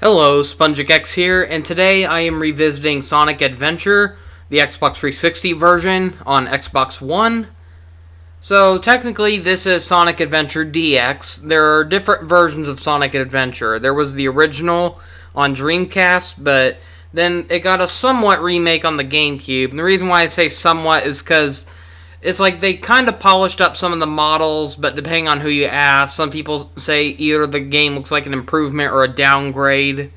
Hello, SpongicX here, and today I am revisiting Sonic Adventure, the Xbox 360 version on Xbox One. So, technically, this is Sonic Adventure DX. There are different versions of Sonic Adventure. There was the original on Dreamcast, but then it got a somewhat remake on the GameCube. And the reason why I say somewhat is because it's like they kind of polished up some of the models, but depending on who you ask, some people say either the game looks like an improvement or a downgrade.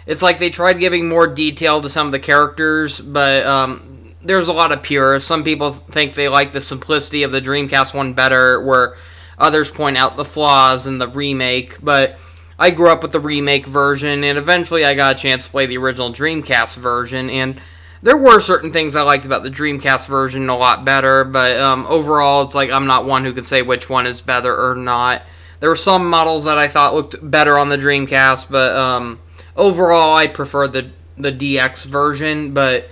It's like they tried giving more detail to some of the characters, but there's a lot of purists. Some people think they like the simplicity of the Dreamcast one better, where others point out the flaws in the remake, but I grew up with the remake version, and eventually I got a chance to play the original Dreamcast version, and there were certain things I liked about the Dreamcast version a lot better, but overall, it's like I'm not one who could say which one is better or not. There were some models that I thought looked better on the Dreamcast, but overall, I prefer the DX version. But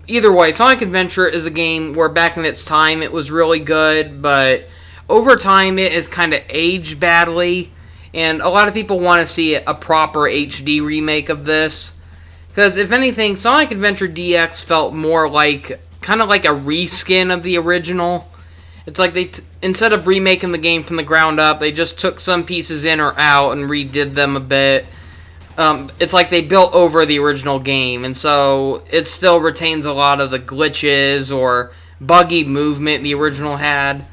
either way, Sonic Adventure is a game where back in its time, it was really good, but over time, it has kind of aged badly, and a lot of people want to see a proper HD remake of this. Because, if anything, Sonic Adventure DX felt more like, kind of like a reskin of the original. It's like they, instead of remaking the game from the ground up, they just took some pieces in or out and redid them a bit. It's like they built over the original game, and so it still retains a lot of the glitches or buggy movement the original had.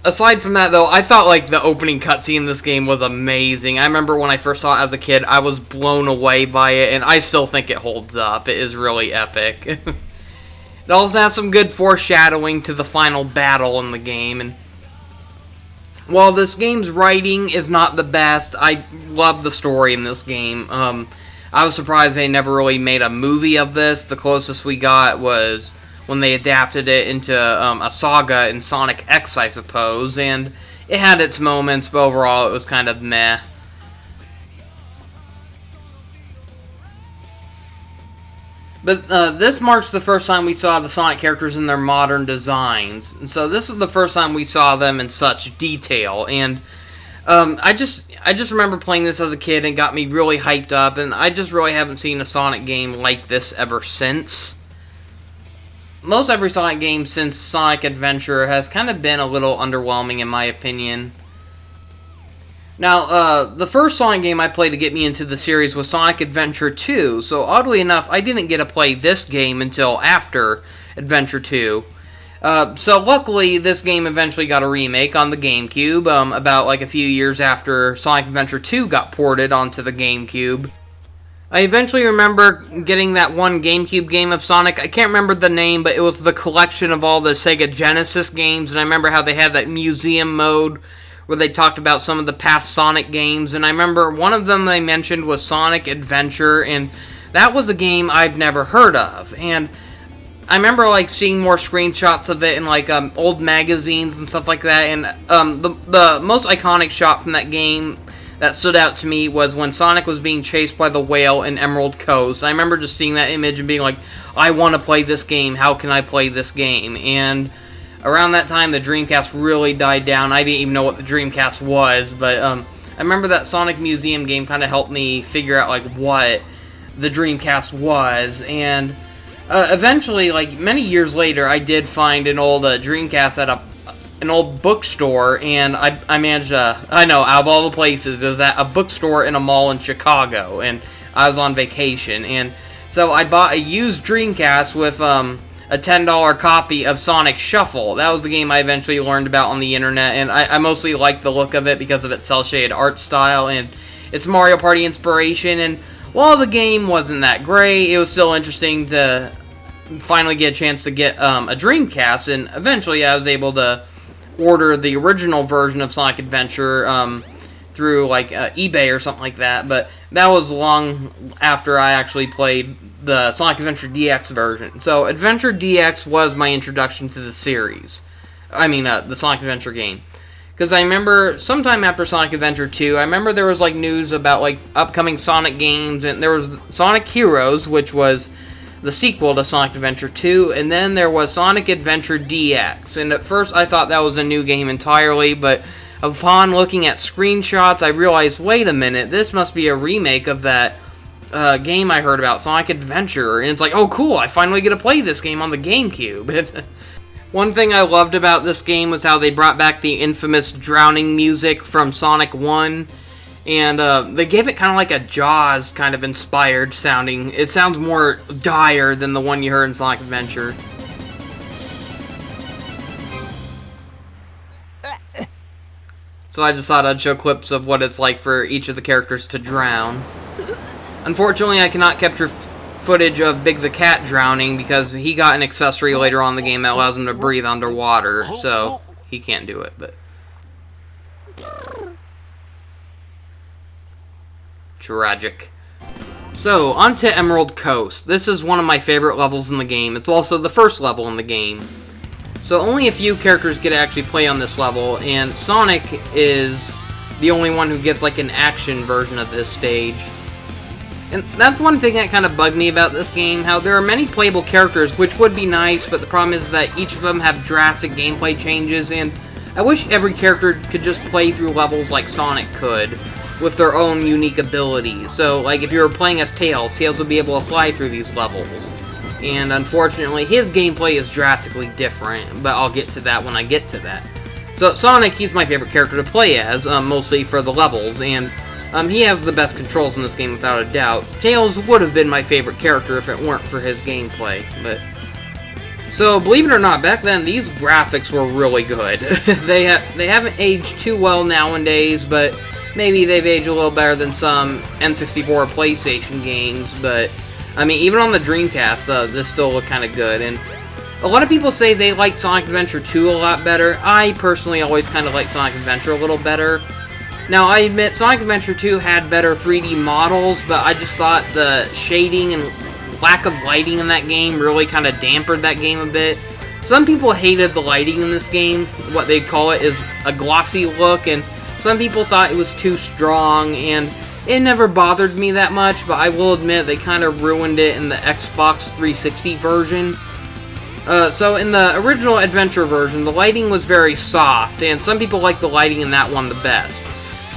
Aside from that, though, I thought, like, the opening cutscene in this game was amazing. I remember when I first saw it as a kid, I was blown away by it, and I still think it holds up. It is really epic. It also has some good foreshadowing to the final battle in the game, and while this game's writing is not the best, I love the story in this game. I was surprised they never really made a movie of this. The closest we got was when they adapted it into a saga in Sonic X, I suppose, and it had its moments, but overall it was kind of meh. But this marks the first time we saw the Sonic characters in their modern designs, and so this was the first time we saw them in such detail, and I just remember playing this as a kid and got me really hyped up, and I just really haven't seen a Sonic game like this ever since. Most every Sonic game since Sonic Adventure has kind of been a little underwhelming in my opinion. Now, the first Sonic game I played to get me into the series was Sonic Adventure 2, so oddly enough, I didn't get to play this game until after Adventure 2. So luckily, this game eventually got a remake on the GameCube, about like a few years after Sonic Adventure 2 got ported onto the GameCube. I eventually remember getting that one GameCube game of Sonic. I can't remember the name, but it was the collection of all the Sega Genesis games, and I remember how they had that museum mode where they talked about some of the past Sonic games, and I remember one of them they mentioned was Sonic Adventure, and that was a game I've never heard of, and I remember like seeing more screenshots of it in like old magazines and stuff like that, and the most iconic shot from that game that stood out to me was when Sonic was being chased by the whale in Emerald Coast. I remember just seeing that image and being like, I want to play this game, how can I play this game? And around that time, the Dreamcast really died down. I didn't even know what the Dreamcast was, but I remember that Sonic Museum game kind of helped me figure out like what the Dreamcast was, and eventually, like many years later, I did find an old Dreamcast at an old bookstore, and I managed to, I know, out of all the places, it was at a bookstore in a mall in Chicago, and I was on vacation, and so I bought a used Dreamcast with a $10 copy of Sonic Shuffle. That was the game I eventually learned about on the internet, and I mostly liked the look of it because of its cel-shaded art style and its Mario Party inspiration, and while the game wasn't that great, it was still interesting to finally get a chance to get a Dreamcast, and eventually I was able to order the original version of Sonic Adventure through like eBay or something like that, but that was long after I actually played the Sonic Adventure DX version. So Adventure DX was my introduction to the series. I mean, the Sonic Adventure game. Because I remember sometime after Sonic Adventure 2, I remember there was like news about like upcoming Sonic games, and there was Sonic Heroes, which was the sequel to Sonic Adventure 2, and then there was Sonic Adventure DX, and at first I thought that was a new game entirely, but upon looking at screenshots, I realized, wait a minute, this must be a remake of that game I heard about, Sonic Adventure. And it's like, oh cool, I finally get to play this game on the GameCube. One thing I loved about this game was how they brought back the infamous drowning music from Sonic 1. And they gave it kind of like a Jaws kind of inspired sounding. It sounds more dire than the one you heard in Sonic Adventure. So I just thought I'd show clips of what it's like for each of the characters to drown. Unfortunately, I cannot capture footage of Big the Cat drowning because he got an accessory later on in the game that allows him to breathe underwater. So he can't do it, but... tragic. So, on to Emerald Coast. This is one of my favorite levels in the game. It's also the first level in the game. So only a few characters get to actually play on this level, and Sonic is the only one who gets like an action version of this stage. And that's one thing that kind of bugged me about this game, how there are many playable characters, which would be nice, but the problem is that each of them have drastic gameplay changes, and I wish every character could just play through levels like Sonic could, with their own unique abilities. So, like, if you were playing as Tails, Tails would be able to fly through these levels. And unfortunately, his gameplay is drastically different, but I'll get to that when I get to that. So, Sonic, he's my favorite character to play as, mostly for the levels, and he has the best controls in this game without a doubt. Tails would have been my favorite character if it weren't for his gameplay, but... So, believe it or not, back then, these graphics were really good. They haven't aged too well nowadays, but... maybe they've aged a little better than some N64 or PlayStation games, but, I mean, even on the Dreamcast, this still looked kind of good, and a lot of people say they like Sonic Adventure 2 a lot better. I personally always kind of like Sonic Adventure a little better. Now, I admit, Sonic Adventure 2 had better 3D models, but I just thought the shading and lack of lighting in that game really kind of dampened that game a bit. Some people hated the lighting in this game. What they call it is a glossy look, and some people thought it was too strong, and it never bothered me that much, but I will admit they kind of ruined it in the Xbox 360 version. So in the original Adventure version, the lighting was very soft, and some people liked the lighting in that one the best.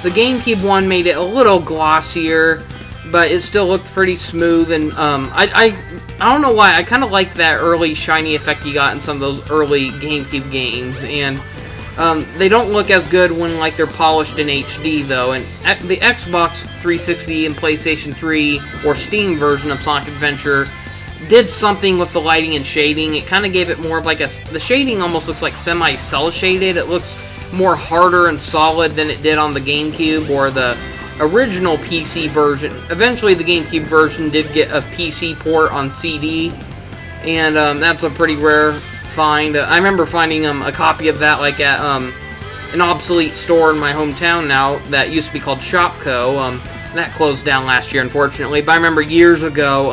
The GameCube one made it a little glossier, but it still looked pretty smooth, and I don't know why, I kind of like that early shiny effect you got in some of those early GameCube games, and they don't look as good when, like, they're polished in HD, though, and the Xbox 360 and PlayStation 3 or Steam version of Sonic Adventure did something with the lighting and shading. It kind of gave it more of, like, the shading almost looks like semi-cel shaded. It looks more harder and solid than it did on the GameCube or the original PC version. Eventually, the GameCube version did get a PC port on CD, and that's a pretty rare find. I remember finding a copy of that like at an obsolete store in my hometown now that used to be called Shopco. That closed down last year, unfortunately, but I remember years ago,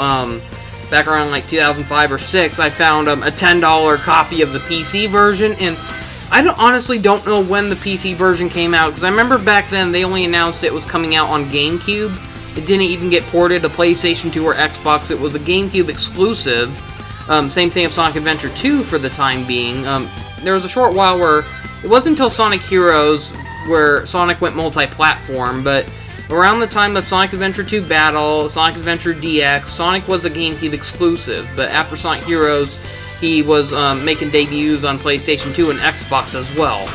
back around like 2005 or 6, I found a $10 copy of the PC version, and I honestly don't know when the PC version came out, because I remember back then they only announced it was coming out on GameCube. It didn't even get ported to PlayStation 2 or Xbox. It was a GameCube exclusive. Same thing with Sonic Adventure 2 for the time being. There was a short while where it wasn't until Sonic Heroes where Sonic went multi-platform, but around the time of Sonic Adventure 2 Battle, Sonic Adventure DX, Sonic was a GameCube exclusive, but after Sonic Heroes, he was making debuts on PlayStation 2 and Xbox as well.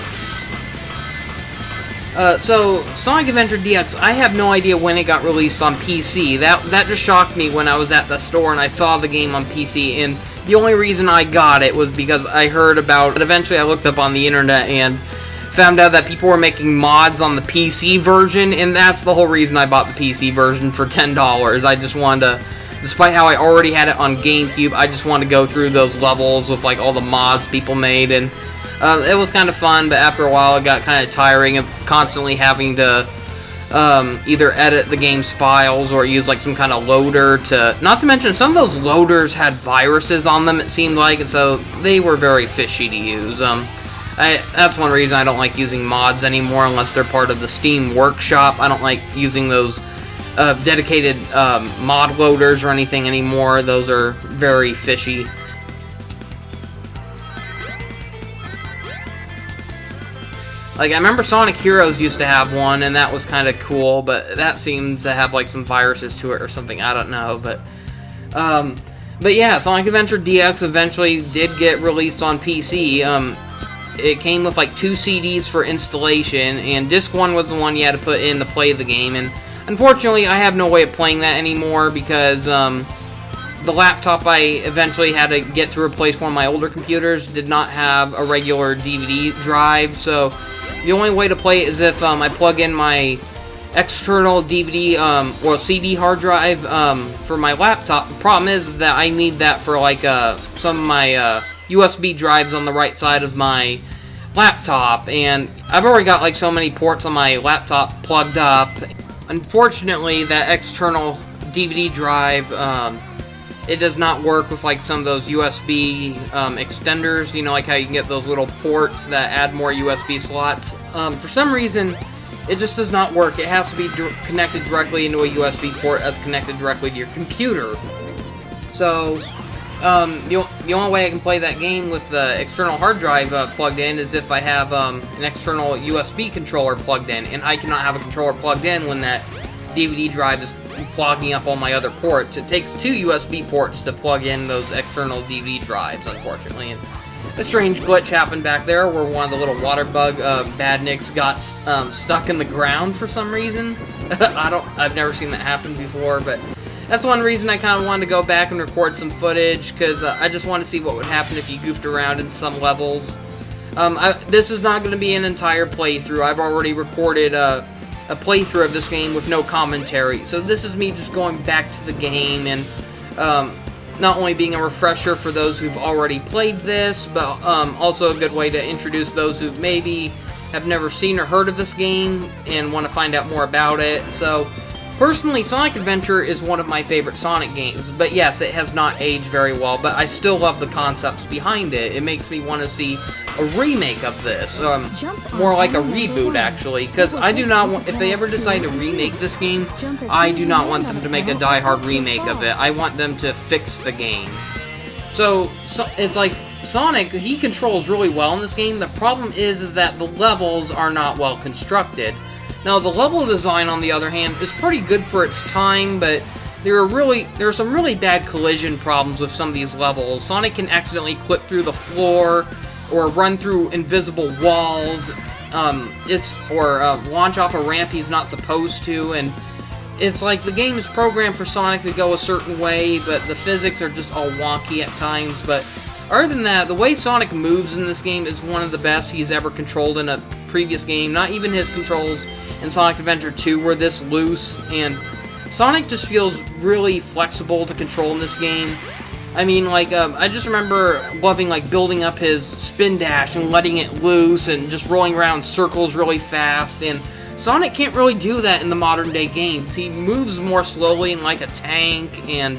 So, Sonic Adventure DX, I have no idea when it got released on PC. That just shocked me when I was at the store and I saw the game on PC, and the only reason I got it was because I heard about it. Eventually I looked up on the internet and found out that people were making mods on the PC version, and that's the whole reason I bought the PC version for $10. I just wanted to, despite how I already had it on GameCube, I just wanted to go through those levels with like all the mods people made, and it was kind of fun, but after a while it got kind of tiring of constantly having to either edit the game's files or use like some kind of loader to... Not to mention, some of those loaders had viruses on them, it seemed like, and so they were very fishy to use. That's one reason I don't like using mods anymore unless they're part of the Steam Workshop. I don't like using those dedicated mod loaders or anything anymore. Those are very fishy. Like, I remember Sonic Heroes used to have one, and that was kind of cool, but that seems to have, like, some viruses to it or something, I don't know, but yeah, Sonic Adventure DX eventually did get released on PC. It came with, like, 2 CDs for installation, and Disc 1 was the one you had to put in to play the game, and unfortunately, I have no way of playing that anymore, because, the laptop I eventually had to get to replace one of my older computers did not have a regular DVD drive, so the only way to play it is if I plug in my external DVD or CD hard drive for my laptop. The problem is that I need that for like some of my USB drives on the right side of my laptop, and I've already got like so many ports on my laptop plugged up. Unfortunately, that external DVD drive it does not work with like some of those USB extenders, you know, like how you can get those little ports that add more USB slots. For some reason, it just does not work. It has to be connected directly into a USB port that's connected directly to your computer. So, the only way I can play that game with the external hard drive plugged in is if I have an external USB controller plugged in, and I cannot have a controller plugged in when that DVD drive is clogging up all my other ports. It takes 2 USB ports to plug in those external DVD drives, unfortunately. And a strange glitch happened back there where one of the little water bug badniks got stuck in the ground for some reason. I've never seen that happen before, but that's one reason I kind of wanted to go back and record some footage, because I just want to see what would happen if you goofed around in some levels. This is not going to be an entire playthrough. I've already recorded a playthrough of this game with no commentary, so this is me just going back to the game and not only being a refresher for those who've already played this, but also a good way to introduce those who maybe have never seen or heard of this game and want to find out more about it. So personally, Sonic Adventure is one of my favorite Sonic games, but yes, it has not aged very well, but I still love the concepts behind it. It makes me want to see a remake of this, more like a reboot, actually, because I do not want, if they ever decide to remake this game, I do not want them to make a die-hard remake of it. I want them to fix the game. So it's like, Sonic, he controls really well in this game. The problem is that the levels are not well constructed. Now, the level design, on the other hand, is pretty good for its time, but there are some really bad collision problems with some of these levels. Sonic can accidentally clip through the floor, or run through invisible walls, or launch off a ramp he's not supposed to, and it's like the game is programmed for Sonic to go a certain way, but the physics are just all wonky at times. But other than that, the way Sonic moves in this game is one of the best he's ever controlled in a previous game. Not even his controls in Sonic Adventure 2 were this loose, and Sonic just feels really flexible to control in this game. I mean, like, I just remember loving, like, building up his spin dash and letting it loose and just rolling around circles really fast, and Sonic can't really do that in the modern day games. He moves more slowly and like a tank, and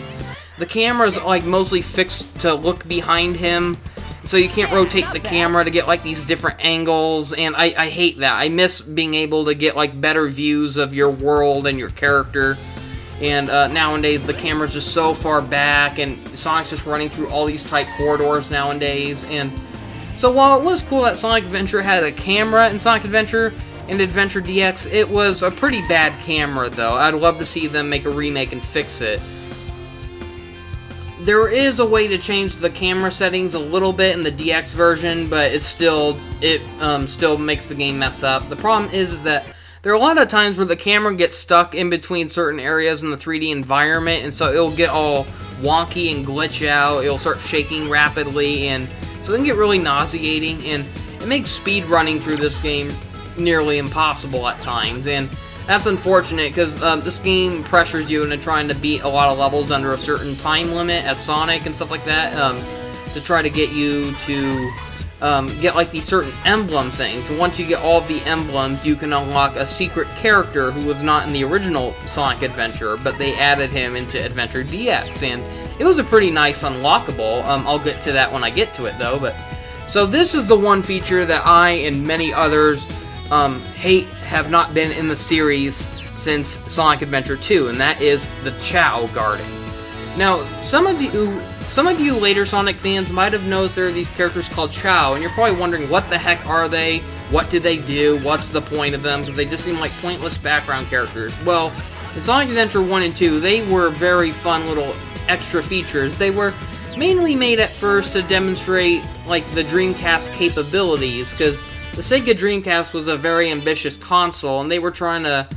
the camera's, like, mostly fixed to look behind him, so you can't rotate the camera to get, like, these different angles, and I hate that. I miss being able to get, like, better views of your world and your character. And nowadays, the camera's just so far back, and Sonic's just running through all these tight corridors nowadays. And so while it was cool that Sonic Adventure had a camera in Sonic Adventure and Adventure DX, it was a pretty bad camera, though. I'd love to see them make a remake and fix it. There is a way to change the camera settings a little bit in the DX version, but it still makes the game mess up. The problem is that there are a lot of times where the camera gets stuck in between certain areas in the 3D environment, and so it'll get all wonky and glitch out. It'll start shaking rapidly, and so it can get really nauseating, and it makes speed running through this game nearly impossible at times, and that's unfortunate, because this game pressures you into trying to beat a lot of levels under a certain time limit as Sonic and stuff like that, to try to get you to get like these certain emblem things. And once you get all of the emblems, you can unlock a secret character who was not in the original Sonic Adventure, but they added him into Adventure DX, and it was a pretty nice unlockable. I'll get to that when I get to it, though. But so this is the one feature that I and many others hate have not been in the series since Sonic Adventure 2, and that is the Chow Garden. Now, some of you later Sonic fans might have noticed there are these characters called Chow, and you're probably wondering what the heck are they? what do they do, what's the point of them, because they just seem like pointless background characters. Well, in Sonic Adventure 1 and 2, they were very fun little extra features. They were mainly made at first to demonstrate, like, the Dreamcast capabilities, because the Sega Dreamcast was a very ambitious console, and they were trying to,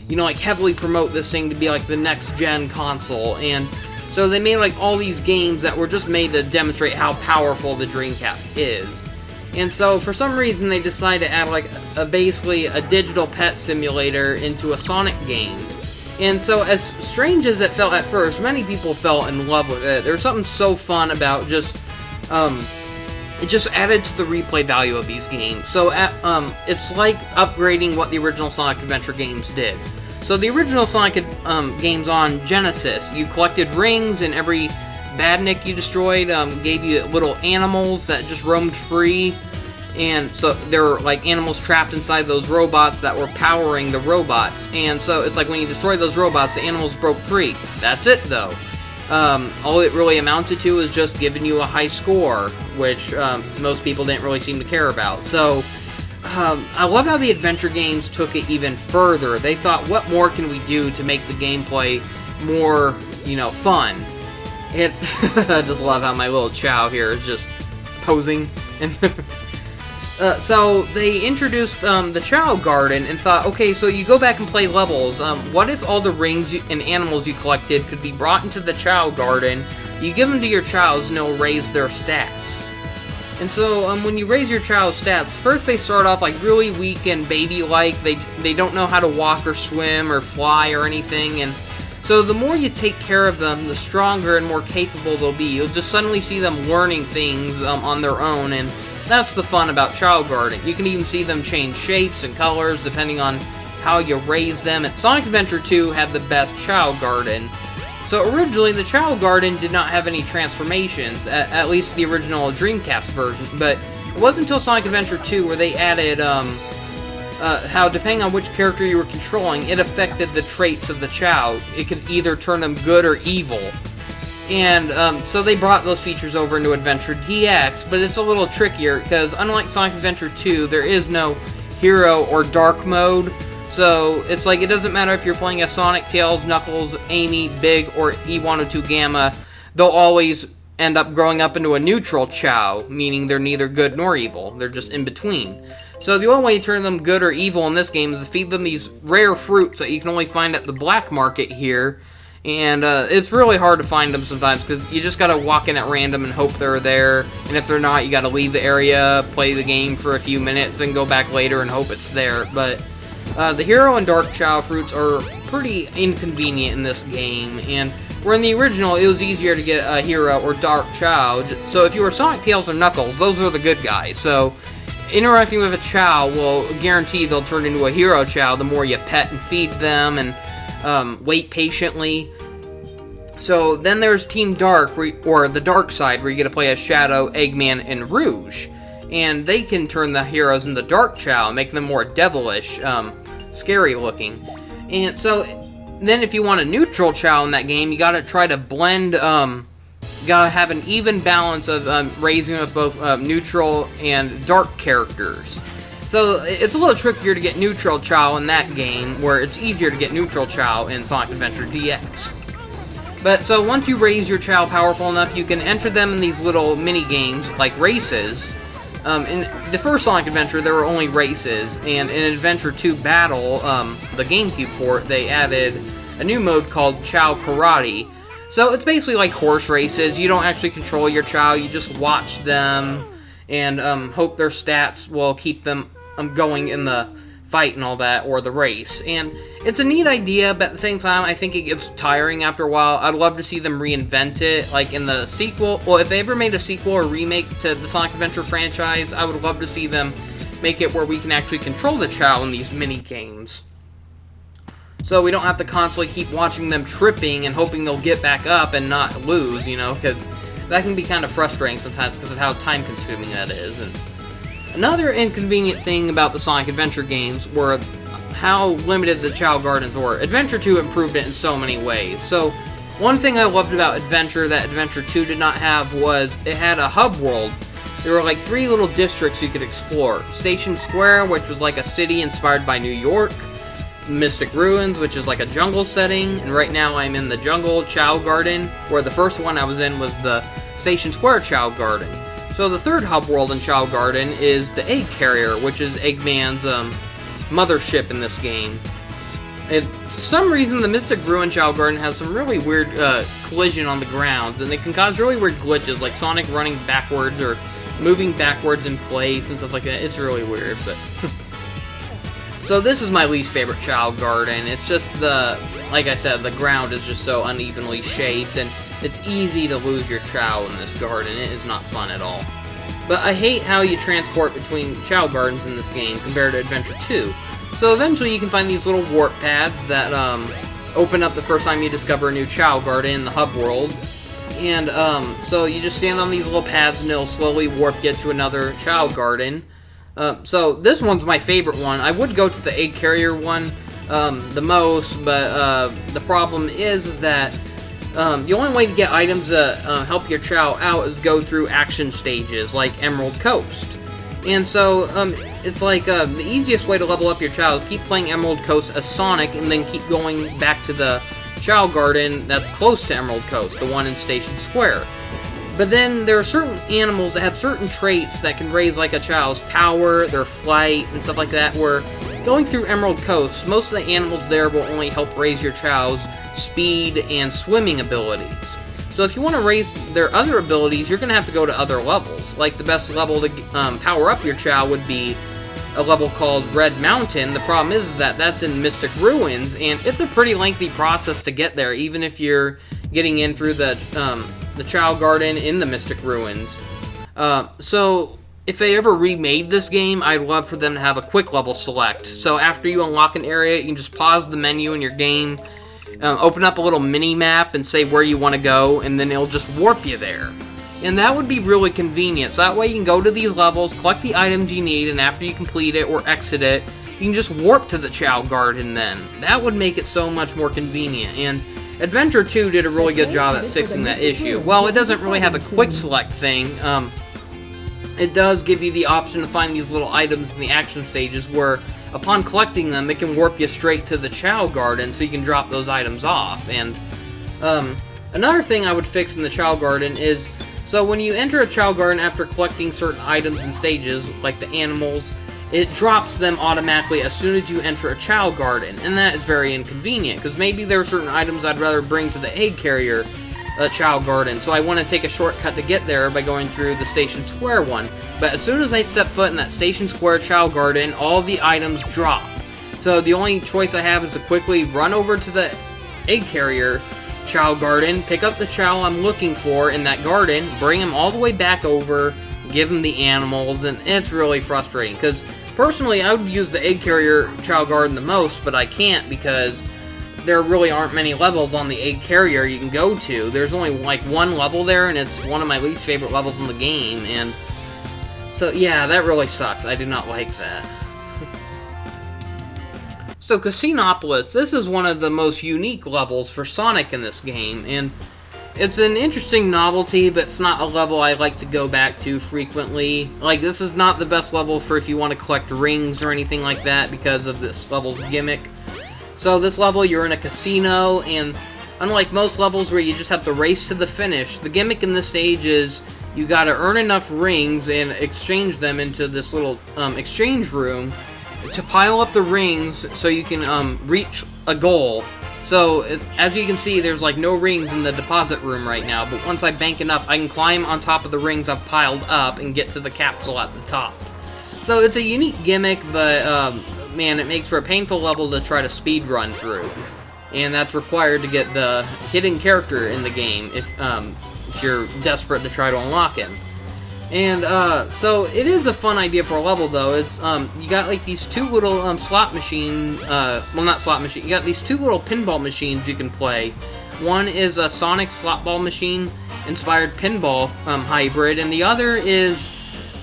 you know, like, heavily promote this thing to be, like, the next-gen console, and so they made, like, all these games that were just made to demonstrate how powerful the Dreamcast is. And so, for some reason, they decided to add, like, basically a digital pet simulator into a Sonic game. And so, as strange as it felt at first, many people fell in love with it. There's something so fun about just, it just added to the replay value of these games. So, it's like upgrading what the original Sonic Adventure games did. So, the original Sonic games on Genesis, you collected rings, and every badnik you destroyed gave you little animals that just roamed free. And so there were, like, animals trapped inside those robots that were powering the robots. And so it's like when you destroy those robots, the animals broke free. That's it, though. All it really amounted to is just giving you a high score, which most people didn't really seem to care about. So I love how the adventure games took it even further. They thought, what more can we do to make the gameplay more, you know, fun? I just love how my little Chow here is just posing. So they introduced the Chow Garden and thought, okay, so you go back and play levels. What if all the rings and animals you collected could be brought into the Chow Garden? You give them to your Chows and it'll raise their stats. And so when you raise your Chow's stats, first they start off like really weak and baby-like. They don't know how to walk or swim or fly or anything. And so the more you take care of them, the stronger and more capable they'll be. You'll just suddenly see them learning things on their own, and that's the fun about Chow Garden. You can even see them change shapes and colors depending on how you raise them. And Sonic Adventure 2 had the best Chow Garden. So originally, the Chow Garden did not have any transformations, at least the original Dreamcast version, but it wasn't until Sonic Adventure 2 where they added how, depending on which character you were controlling, it affected the traits of the Chow. It could either turn them good or evil. And so they brought those features over into Adventure DX, but it's a little trickier, because unlike Sonic Adventure 2, there is no hero or dark mode. So it's like, it doesn't matter if you're playing as Sonic, Tails, Knuckles, Amy, Big, or E102 Gamma, they'll always end up growing up into a neutral Chow, meaning they're neither good nor evil. They're just in between. So the only way you turn them good or evil in this game is to feed them these rare fruits that you can only find at the black market here. And it's really hard to find them sometimes, because you just gotta walk in at random and hope they're there. And if they're not, you gotta leave the area, play the game for a few minutes, and go back later and hope it's there. But the Hero and Dark Chow fruits are pretty inconvenient in this game. And where in the original, it was easier to get a Hero or Dark Chow. So if you were Sonic, Tails, or Knuckles, those are the good guys. So interacting with a Chow will guarantee they'll turn into a Hero Chow the more you pet and feed them and wait patiently. So then there's Team Dark, or the Dark Side, where you get to play as Shadow, Eggman, and Rouge. And they can turn the heroes into Dark Chow, make them more devilish, scary looking. And so then if you want a neutral Chow in that game, you gotta try to blend, gotta have an even balance of raising with both neutral and dark characters. So it's a little trickier to get neutral Chow in that game, where it's easier to get neutral Chow in Sonic Adventure DX. But so once you raise your Chow powerful enough, you can enter them in these little mini games like races. In the first Sonic Adventure, there were only races, and in Adventure 2 Battle, the GameCube port, they added a new mode called Chow Karate. So it's basically like horse races. You don't actually control your Chow, you just watch them and hope their stats will keep them going in the fight and all that, or the race. And it's a neat idea, but at the same time, I think it gets tiring after a while. I'd love to see them reinvent it, like in the sequel. Well, if they ever made a sequel or remake to the Sonic Adventure franchise, I would love to see them make it where we can actually control the Chow in these mini games. So we don't have to constantly keep watching them tripping and hoping they'll get back up and not lose, you know, because that can be kind of frustrating sometimes because of how time-consuming that is. And another inconvenient thing about the Sonic Adventure games were how limited the Chow Gardens were. Adventure 2 improved it in so many ways. So one thing I loved about Adventure that Adventure 2 did not have was it had a hub world. there were like 3 little districts you could explore. Station Square, which was like a city inspired by New York. Mystic Ruins, which is like a jungle setting, and right now I'm in the jungle Chow Garden, where the first one I was in was the Station Square Chow Garden. So the third hub world in Chow Garden is the Egg Carrier, which is Eggman's mothership in this game. And for some reason, the Mystic Ruin Chow Garden has some really weird collision on the grounds, and it can cause really weird glitches, like Sonic running backwards or moving backwards in place and stuff like that. It's really weird, but... So this is my least favorite Chow Garden. It's just like I said, the ground is just so unevenly shaped, and it's easy to lose your Chow in this garden. It is not fun at all. But I hate how you transport between Chow Gardens in this game compared to Adventure 2. So eventually you can find these little warp paths that open up the first time you discover a new Chow Garden in the hub world. And so you just stand on these little paths and it'll slowly warp you to another Chow Garden. So this one's my favorite one. I would go to the Egg Carrier one the most, but the problem is that the only way to get items to help your Chow out is go through action stages like Emerald Coast. And so it's like the easiest way to level up your Chow is keep playing Emerald Coast as Sonic and then keep going back to the Chow Garden that's close to Emerald Coast, the one in Station Square. But then there are certain animals that have certain traits that can raise like a Chow's power, their flight, and stuff like that, where going through Emerald Coast, most of the animals there will only help raise your Chow's speed and swimming abilities. So if you want to raise their other abilities, you're going to have to go to other levels. Like the best level to power up your Chow would be a level called Red Mountain. The problem is that that's in Mystic Ruins, and it's a pretty lengthy process to get there, even if you're getting in through the Chow Garden in the Mystic Ruins. So if they ever remade this game, I'd love for them to have a quick level select. So after you unlock an area, you can just pause the menu in your game, open up a little mini map and say where you want to go, and then it'll just warp you there. And that would be really convenient. So that way you can go to these levels, collect the items you need, and after you complete it or exit it, you can just warp to the Chow Garden then. That would make it so much more convenient. And Adventure 2 did a really good job at fixing that issue. Well, it doesn't really have a quick select thing. It does give you the option to find these little items in the action stages where, upon collecting them, it can warp you straight to the Chow Garden so you can drop those items off. And another thing I would fix in the Chow Garden is, so when you enter a Chow Garden after collecting certain items and stages, like the animals, it drops them automatically as soon as you enter a Chow Garden, and that is very inconvenient, because maybe there are certain items I'd rather bring to the Egg Carrier Chow Garden, so I want to take a shortcut to get there by going through the Station Square one. But as soon as I step foot in that Station Square Chow Garden, all the items drop. So the only choice I have is to quickly run over to the Egg Carrier Chow Garden, pick up the Chow I'm looking for in that garden, bring him all the way back over, give him the animals, and it's really frustrating, because personally I would use the Egg Carrier Chow Garden the most, but I can't because there really aren't many levels on the Egg Carrier you can go to. There's only like one level there, and it's one of my least favorite levels in the game, and so yeah, that really sucks. I do not like that. So Casinopolis, this is one of the most unique levels for Sonic in this game, and it's an interesting novelty, but it's not a level I like to go back to frequently. Like, this is not the best level for if you want to collect rings or anything like that because of this level's gimmick. So this level, you're in a casino, and unlike most levels where you just have to race to the finish, the gimmick in this stage is you gotta earn enough rings and exchange them into this little exchange room to pile up the rings so you can reach a goal. So, as you can see, there's like no rings in the deposit room right now, but once I bank enough, I can climb on top of the rings I've piled up and get to the capsule at the top. So it's a unique gimmick, but man, it makes for a painful level to try to speed run through. And that's required to get the hidden character in the game if you're desperate to try to unlock him. And so it is a fun idea for a level, though. It's you got like these two little slot machine, well, not slot machine. You got these two little pinball machines you can play. One is a Sonic slot ball machine inspired pinball hybrid, and the other is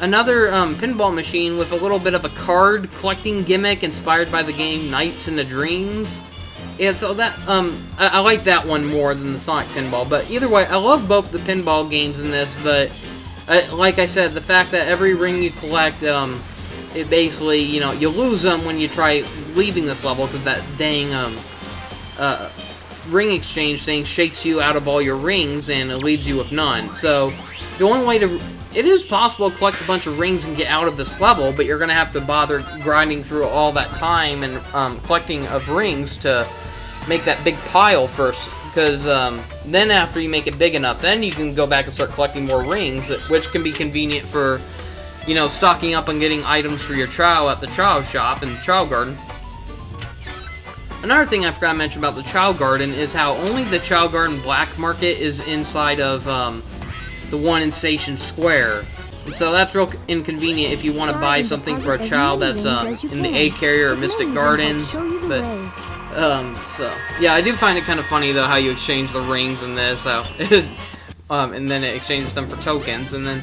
another pinball machine with a little bit of a card collecting gimmick inspired by the game Nights into Dreams. And so that I like that one more than the Sonic pinball. But either way, I love both the pinball games in this, but Like I said, the fact that every ring you collect, it basically, you know, you lose them when you try leaving this level, because that dang, ring exchange thing shakes you out of all your rings, and it leaves you with none. So, the only way to... It is possible to collect a bunch of rings and get out of this level, but you're going to have to bother grinding through all that time and collecting of rings to make that big pile first. Because then after you make it big enough, then you can go back and start collecting more rings, which can be convenient for, you know, stocking up on getting items for your Chow at the Chow shop in the Chow Garden. Another thing I forgot to mention about the Chow Garden is how only the Chow Garden black market is inside of the one in Station Square. And so that's real inconvenient if you want to buy something for a Chow that's in the A Carrier or Mystic Gardens. But so yeah, I do find it kind of funny though how you exchange the rings in this, and then it exchanges them for tokens. And then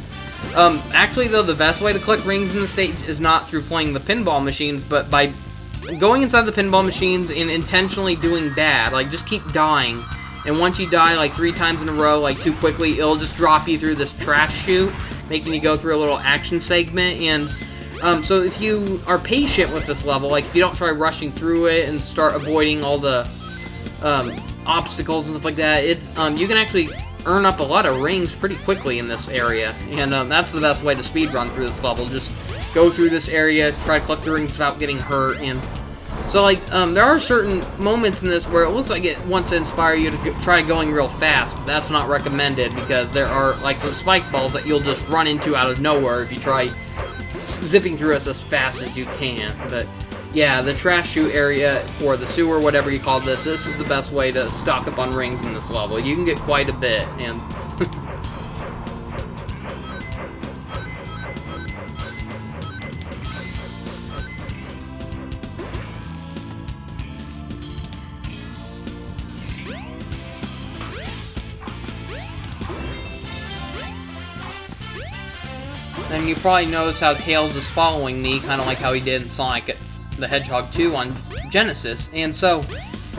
actually though, the best way to collect rings in the stage is not through playing the pinball machines, but by going inside the pinball machines and intentionally doing bad. Like, just keep dying. And once you die, like, 3 times in a row, like, too quickly, it'll just drop you through this trash chute, making you go through a little action segment. And, so if you are patient with this level, like, if you don't try rushing through it and start avoiding all the, obstacles and stuff like that, it's, you can actually earn up a lot of rings pretty quickly in this area. And, that's the best way to speedrun through this level. Just go through this area, try to collect the rings without getting hurt, and so, like, there are certain moments in this where it looks like it wants to inspire you to try going real fast, but that's not recommended, because there are, like, some spike balls that you'll just run into out of nowhere if you try zipping through us as fast as you can. But, yeah, the trash chute area, or the sewer, whatever you call this is the best way to stock up on rings in this level. You can get quite a bit, and... And you probably notice how Tails is following me, kind of like how he did in Sonic the Hedgehog 2 on Genesis. And so,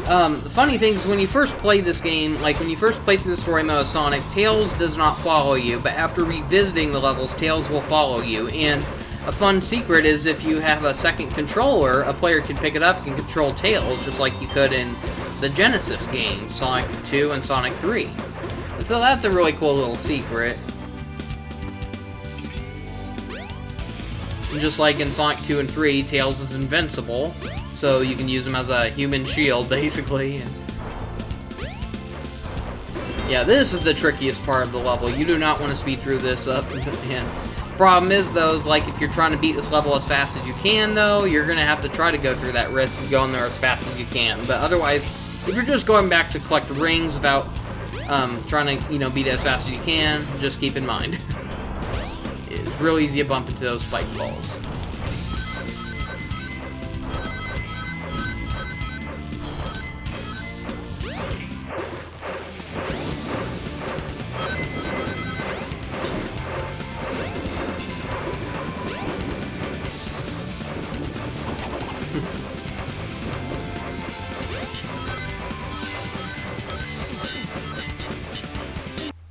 the funny thing is when you first play this game, like when you first play through the story mode of Sonic, Tails does not follow you, but after revisiting the levels, Tails will follow you. And a fun secret is if you have a second controller, a player can pick it up and control Tails, just like you could in the Genesis games, Sonic 2 and Sonic 3. And so that's a really cool little secret. And just like in Sonic 2 and 3, Tails is invincible, so you can use him as a human shield, basically. And yeah, this is the trickiest part of the level. You do not want to speed through this up. And problem is, though, is like if you're trying to beat this level as fast as you can, though, you're going to have to try to go through that risk of going there as fast as you can. But otherwise, if you're just going back to collect rings without trying to, you know, beat it as fast as you can, just keep in mind. It's real easy to bump into those spike balls.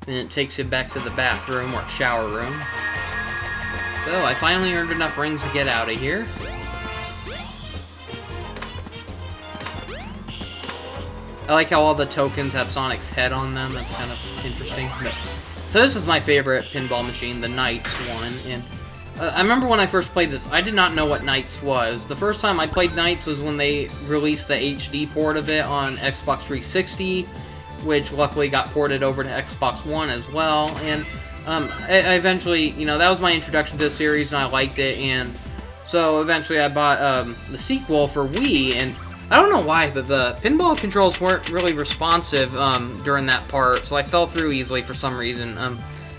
And it takes you back to the bathroom or shower room. So, I finally earned enough rings to get out of here. I like how all the tokens have Sonic's head on them. That's kind of interesting. But, so this is my favorite pinball machine, the Knights one. And I remember when I first played this, I did not know what Knights was. The first time I played Knights was when they released the HD port of it on Xbox 360, which luckily got ported over to Xbox One as well. And I eventually, you know, that was my introduction to the series, and I liked it, and so eventually I bought the sequel for Wii, and I don't know why, but the pinball controls weren't really responsive during that part, so I fell through easily for some reason.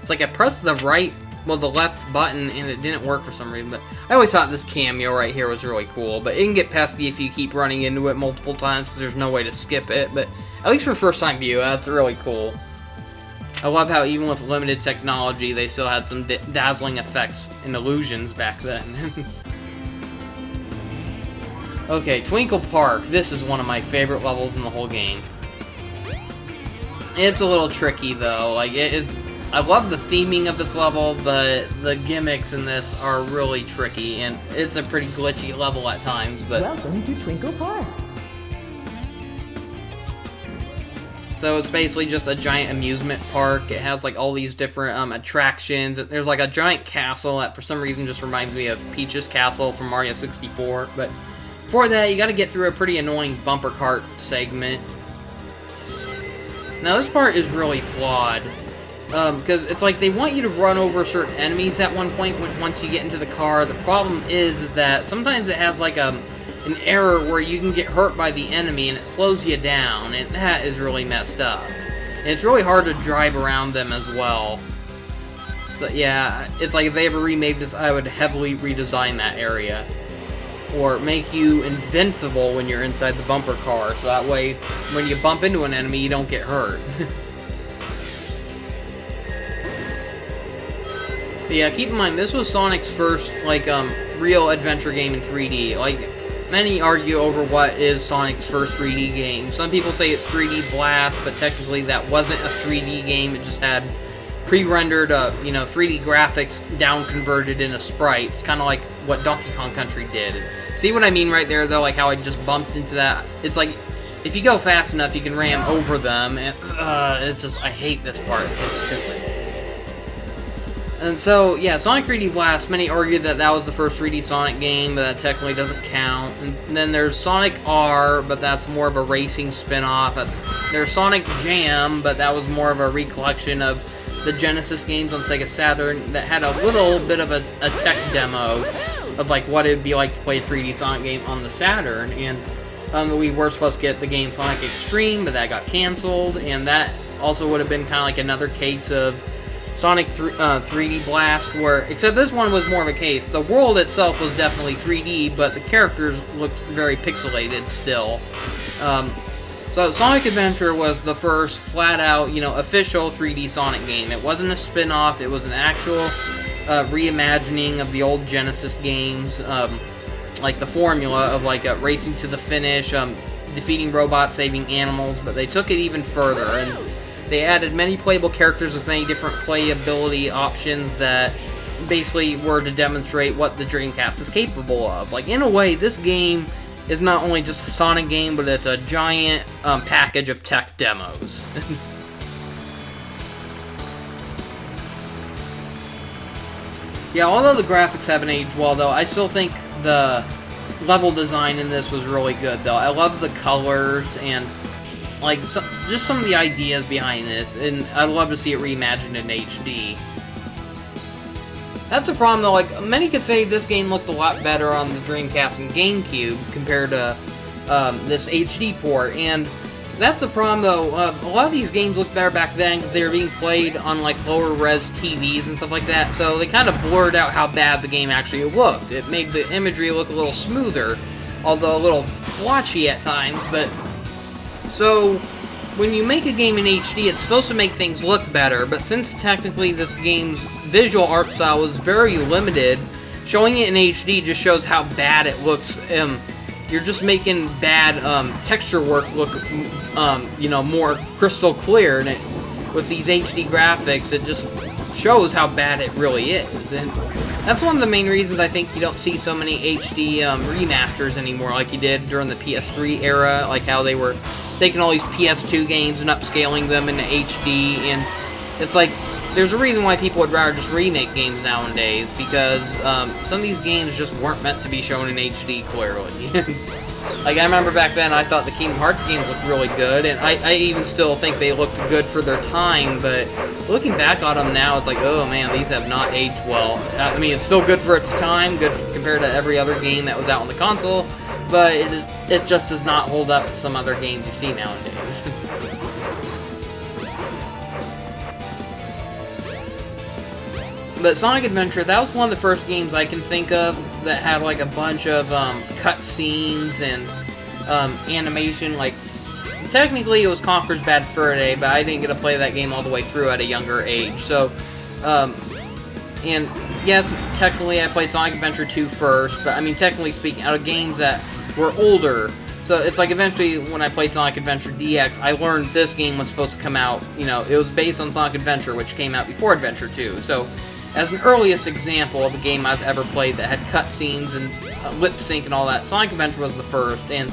It's like I pressed the left button, and it didn't work for some reason, but I always thought this cameo right here was really cool, but it can get pesky if you keep running into it multiple times, because there's no way to skip it, but at least for first-time view, that's really cool. I love how even with limited technology, they still had some dazzling effects and illusions back then. Okay, Twinkle Park. This is one of my favorite levels in the whole game. It's a little tricky, though. Like, it's I love the theming of this level, but the gimmicks in this are really tricky, and it's a pretty glitchy level at times. But welcome to Twinkle Park. So it's basically just a giant amusement park. It has like all these different attractions. There's like a giant castle that for some reason just reminds me of Peach's Castle from Mario 64. But for that, you got to get through a pretty annoying bumper cart segment. Now this part is really flawed. Because it's like they want you to run over certain enemies at one point once you get into the car. The problem is that sometimes it has like an error where you can get hurt by the enemy and it slows you down, and that is really messed up. And it's really hard to drive around them as well. So yeah, it's like if they ever remade this, I would heavily redesign that area. Or make you invincible when you're inside the bumper car, so that way when you bump into an enemy, you don't get hurt. But yeah, keep in mind, this was Sonic's first, like, real adventure game in 3D. Like, many argue over what is Sonic's first 3D game. Some people say it's 3D Blast, but technically that wasn't a 3D game. It just had pre-rendered, 3D graphics down-converted into sprites. It's kind of like what Donkey Kong Country did. See what I mean right there, though? Like how I just bumped into that. It's like, if you go fast enough, you can ram over them. And, it's just, I hate this part. It's so stupid. And so, yeah, Sonic 3D Blast, many argue that that was the first 3D Sonic game, but that technically doesn't count. And then there's Sonic R, but that's more of a racing spin-off. There's Sonic Jam, but that was more of a recollection of the Genesis games on Sega Saturn that had a little bit of a tech demo of like what it would be like to play a 3D Sonic game on the Saturn. And we were supposed to get the game Sonic Extreme, but that got canceled. And that also would have been kind of like another case of Sonic 3D Blast, except this one was more of a case. The world itself was definitely 3D, but the characters looked very pixelated still. So Sonic Adventure was the first flat-out, official 3D Sonic game. It wasn't a spin-off, it was an actual reimagining of the old Genesis games, like the formula of like racing to the finish, defeating robots, saving animals, but they took it even further, and they added many playable characters with many different playability options that basically were to demonstrate what the Dreamcast is capable of. Like, in a way, this game is not only just a Sonic game, but it's a giant package of tech demos. Yeah, although the graphics haven't aged well, though, I still think the level design in this was really good, though. I love the colors and like, just some of the ideas behind this, and I'd love to see it reimagined in HD. That's a problem, though. Like, many could say this game looked a lot better on the Dreamcast and GameCube compared to this HD port, and that's the problem, though. A lot of these games looked better back then because they were being played on, like, lower-res TVs and stuff like that, so they kind of blurred out how bad the game actually looked. It made the imagery look a little smoother, although a little blotchy at times, but so, when you make a game in HD, it's supposed to make things look better, but since technically this game's visual art style was very limited, showing it in HD just shows how bad it looks. You're just making bad texture work look, more crystal clear, and with these HD graphics, it just shows how bad it really is. And that's one of the main reasons I think you don't see so many HD remasters anymore like you did during the PS3 era, like how they were taking all these PS2 games and upscaling them into HD, and it's like, there's a reason why people would rather just remake games nowadays, because some of these games just weren't meant to be shown in HD clearly. Like, I remember back then I thought the Kingdom Hearts games looked really good, and I even still think they looked good for their time, but looking back on them now, it's like, oh man, these have not aged well. I mean, it's still good for its time, good compared to every other game that was out on the console, but it just does not hold up to some other games you see nowadays. But Sonic Adventure, that was one of the first games I can think of that had like a bunch of cutscenes and animation. Like, technically it was Conker's Bad Fur Day, but I didn't get to play that game all the way through at a younger age. So, and yes, technically I played Sonic Adventure 2 first, but I mean, technically speaking, out of games that were older, So it's like eventually when I played Sonic Adventure DX, I learned this game was supposed to come out, you know, it was based on Sonic Adventure, which came out before Adventure 2. So as an earliest example of a game I've ever played that had cutscenes and lip sync and all that, Sonic Adventure was the first. And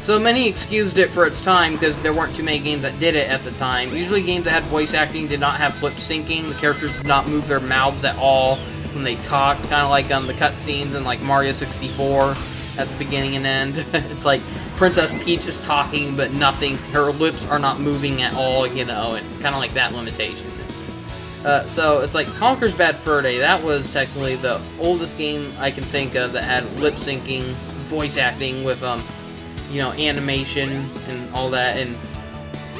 so many excused it for its time because there weren't too many games that did it at the time. Usually games that had voice acting did not have lip syncing. The characters did not move their mouths at all when they talked, kind of like the cutscenes in like Mario 64 at the beginning and end. It's like Princess Peach is talking, but nothing. Her lips are not moving at all, you know, and kind of like that limitation. So it's like Conker's Bad Fur Day. That was technically the oldest game I can think of that had lip syncing, voice acting with you know, animation and all that. And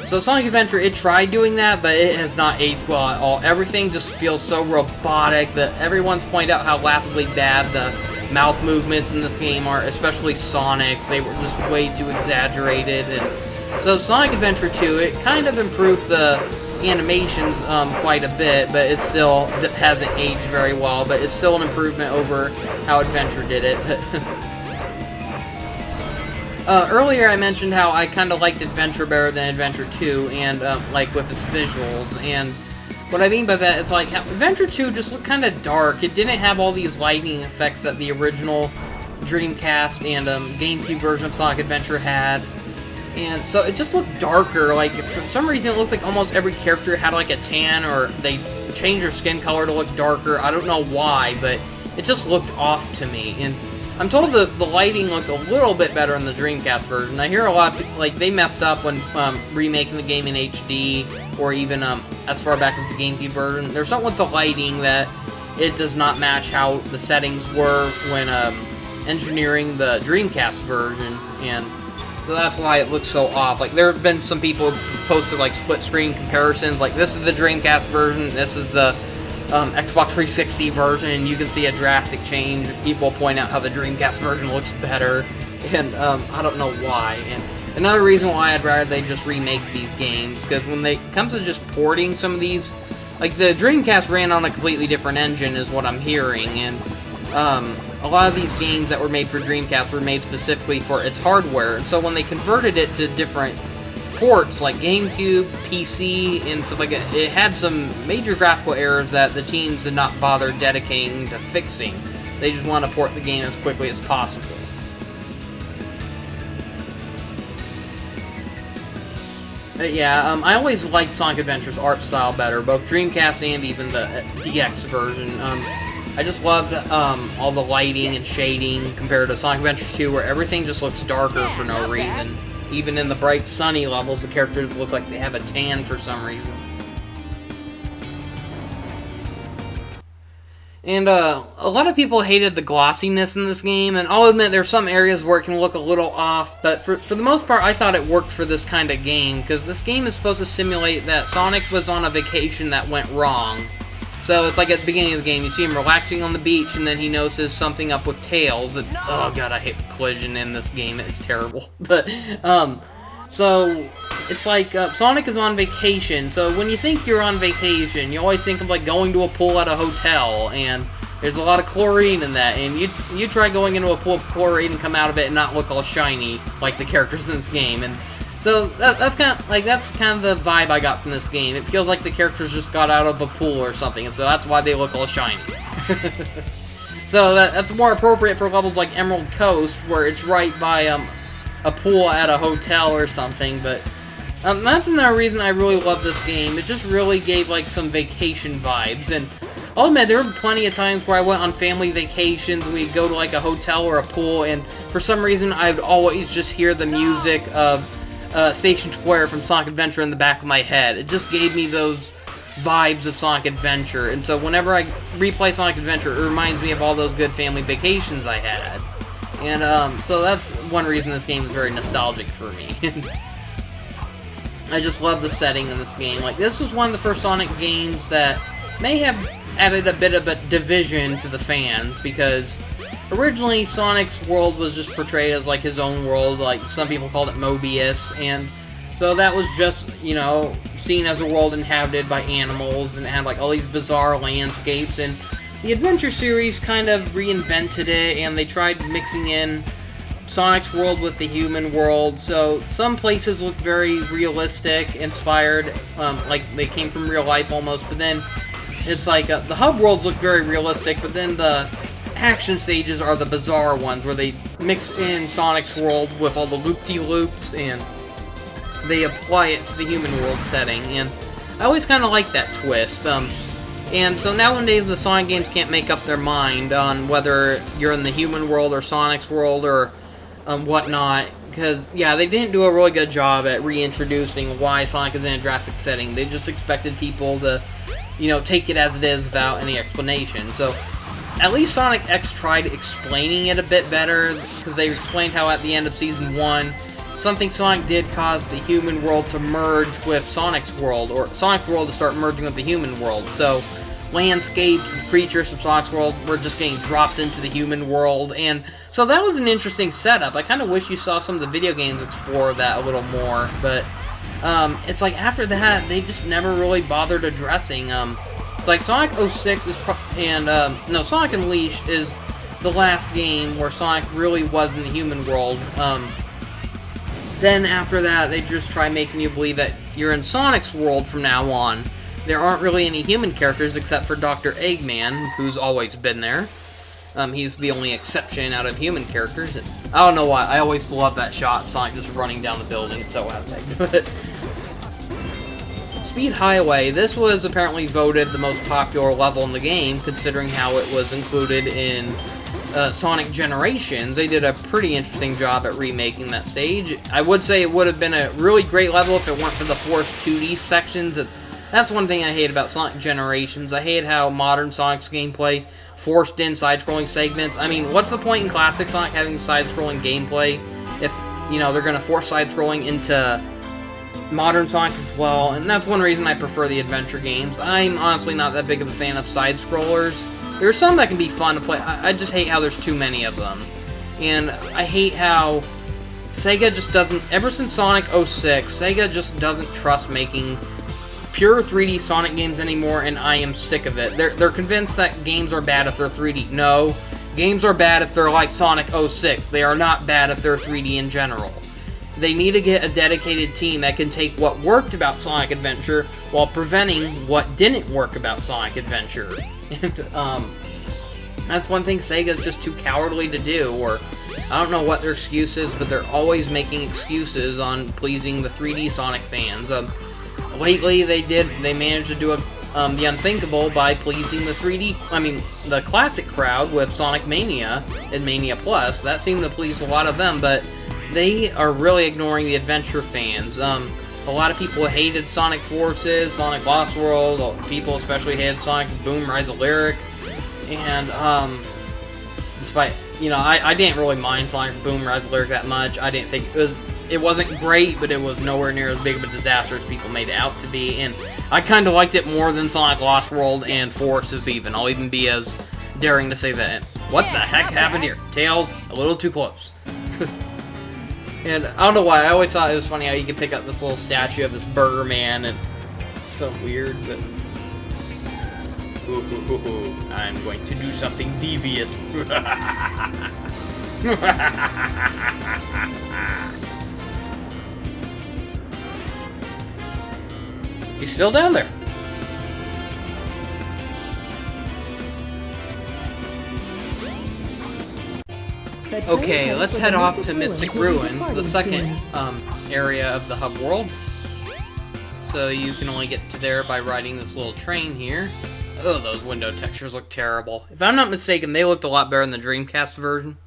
so Sonic Adventure, it tried doing that, but it has not aged well at all. Everything just feels so robotic that everyone's pointed out how laughably bad the mouth movements in this game are, especially Sonic's. They were just way too exaggerated. And so Sonic Adventure 2, it kind of improved the animations quite a bit, but it still hasn't aged very well, but it's still an improvement over how Adventure did it. Earlier I mentioned how I kind of liked Adventure better than Adventure 2, and like with its visuals, and what I mean by that is like Adventure 2 just looked kind of dark. It didn't have all these lighting effects that the original Dreamcast and GameCube version of Sonic Adventure had, and so it just looked darker. Like for some reason it looked like almost every character had like a tan, or they changed their skin color to look darker. I don't know why, but it just looked off to me. And I'm told the lighting looked a little bit better in the Dreamcast version. I hear a lot of people, like, they messed up when remaking the game in HD, or even as far back as the GameCube version. There's something with the lighting that it does not match how the settings were when engineering the Dreamcast version, and so that's why it looks so off. Like, there have been some people who posted, like, split-screen comparisons, like, this is the Dreamcast version, this is the Xbox 360 version, and you can see a drastic change. People point out how the Dreamcast version looks better, and I don't know why. And another reason why I'd rather they just remake these games, because when it comes to just porting some of these, like the Dreamcast ran on a completely different engine is what I'm hearing, and a lot of these games that were made for Dreamcast were made specifically for its hardware, and so when they converted it to different ports like GameCube, PC, and stuff like that, it had some major graphical errors that the teams did not bother dedicating to fixing. They just want to port the game as quickly as possible. But yeah, I always liked Sonic Adventure's art style better, both Dreamcast and even the DX version. I just loved all the lighting and shading compared to Sonic Adventure 2, where everything just looks darker for no reason. Even in the bright sunny levels, the characters look like they have a tan for some reason. And a lot of people hated the glossiness in this game, and I'll admit there's some areas where it can look a little off, but for the most part I thought it worked for this kind of game, because this game is supposed to simulate that Sonic was on a vacation that went wrong. So it's like at the beginning of the game, you see him relaxing on the beach, and then he notices something up with Tails. And, oh god, I hate the collision in this game. It's terrible. But, so it's like Sonic is on vacation. So when you think you're on vacation, you always think of like going to a pool at a hotel, and there's a lot of chlorine in that. And you try going into a pool of chlorine and come out of it and not look all shiny like the characters in this game. And so that's kind of the vibe I got from this game. It feels like the characters just got out of a pool or something, and so that's why they look all shiny. So that's more appropriate for levels like Emerald Coast, where it's right by a pool at a hotel or something. But that's another reason I really love this game. It just really gave like some vacation vibes, and I'll admit there were plenty of times where I went on family vacations and we'd go to like a hotel or a pool, and for some reason I'd always just hear the music of Station Square from Sonic Adventure in the back of my head. It just gave me those vibes of Sonic Adventure, and so whenever I replay Sonic Adventure, it reminds me of all those good family vacations I had. And so that's one reason this game is very nostalgic for me. I just love the setting in this game. Like, this was one of the first Sonic games that may have added a bit of a division to the fans, because originally, Sonic's world was just portrayed as, like, his own world. Like, some people called it Mobius, and so that was just, you know, seen as a world inhabited by animals, and it had, like, all these bizarre landscapes, and the Adventure series kind of reinvented it, and they tried mixing in Sonic's world with the human world. So some places look very realistic, inspired, like they came from real life almost, but then it's like the hub worlds look very realistic, but then the action stages are the bizarre ones where they mix in Sonic's world with all the loop-de-loops and they apply it to the human world setting, and I always kind of like that twist. And so nowadays the Sonic games can't make up their mind on whether you're in the human world or Sonic's world or whatnot, because, yeah, they didn't do a really good job at reintroducing why Sonic is in a drastic setting. They just expected people to, you know, take it as it is without any explanation. So at least Sonic X tried explaining it a bit better, because they explained how at the end of Season 1, something Sonic did caused the human world to merge with Sonic's world, or Sonic's world to start merging with the human world. So landscapes and creatures from Sonic's world were just getting dropped into the human world, and so that was an interesting setup. I kind of wish you saw some of the video games explore that a little more, but it's like after that, they just never really bothered addressing. It's like Sonic 06 is, no, Sonic Unleashed is the last game where Sonic really was in the human world. Then after that, they just try making you believe that you're in Sonic's world from now on. There aren't really any human characters except for Dr. Eggman, who's always been there. He's the only exception out of human characters. I don't know why, I always love that shot, Sonic just running down the building, it's so epic. But Speed Highway, this was apparently voted the most popular level in the game, considering how it was included in Sonic Generations. They did a pretty interesting job at remaking that stage. I would say it would have been a really great level if it weren't for the forced 2D sections. That's one thing I hate about Sonic Generations. I hate how modern Sonic's gameplay forced in side-scrolling segments. I mean, what's the point in classic Sonic having side-scrolling gameplay if, you know, they're going to force side-scrolling into modern Sonic as well? And that's one reason I prefer the adventure games. I'm honestly not that big of a fan of side-scrollers. There's some that can be fun to play. I just hate how there's too many of them. And I hate how Sega just doesn't, ever since Sonic 06, Sega just doesn't trust making pure 3D Sonic games anymore, and I am sick of it. They're convinced that games are bad if they're 3D. No, games are bad if they're like Sonic 06. They are not bad if they're 3D in general. They need to get a dedicated team that can take what worked about Sonic Adventure while preventing what didn't work about Sonic Adventure. And, that's one thing Sega's just too cowardly to do, or I don't know what their excuse is, but they're always making excuses on pleasing the 3D Sonic fans. Lately, they managed to do the unthinkable by pleasing the classic crowd with Sonic Mania and Mania Plus. That seemed to please a lot of them, but they are really ignoring the adventure fans. A lot of people hated Sonic Forces, Sonic Lost World. People especially hated Sonic Boom Rise of Lyric, and despite, you know, I didn't really mind Sonic Boom Rise of Lyric that much. I didn't think it wasn't great, but it was nowhere near as big of a disaster as people made it out to be, and I kind of liked it more than Sonic Lost World and Forces even. I'll even be as daring to say that. What the heck happened here? Tails, a little too close. And I don't know why, I always thought it was funny how you could pick up this little statue of this Burger Man, and it's so weird, but I'm going to do something devious. He's still down there. Okay, let's head off to Mystic Ruins, the second area of the hub world. So you can only get to there by riding this little train here. Oh, those window textures look terrible. If I'm not mistaken, they looked a lot better in the Dreamcast version.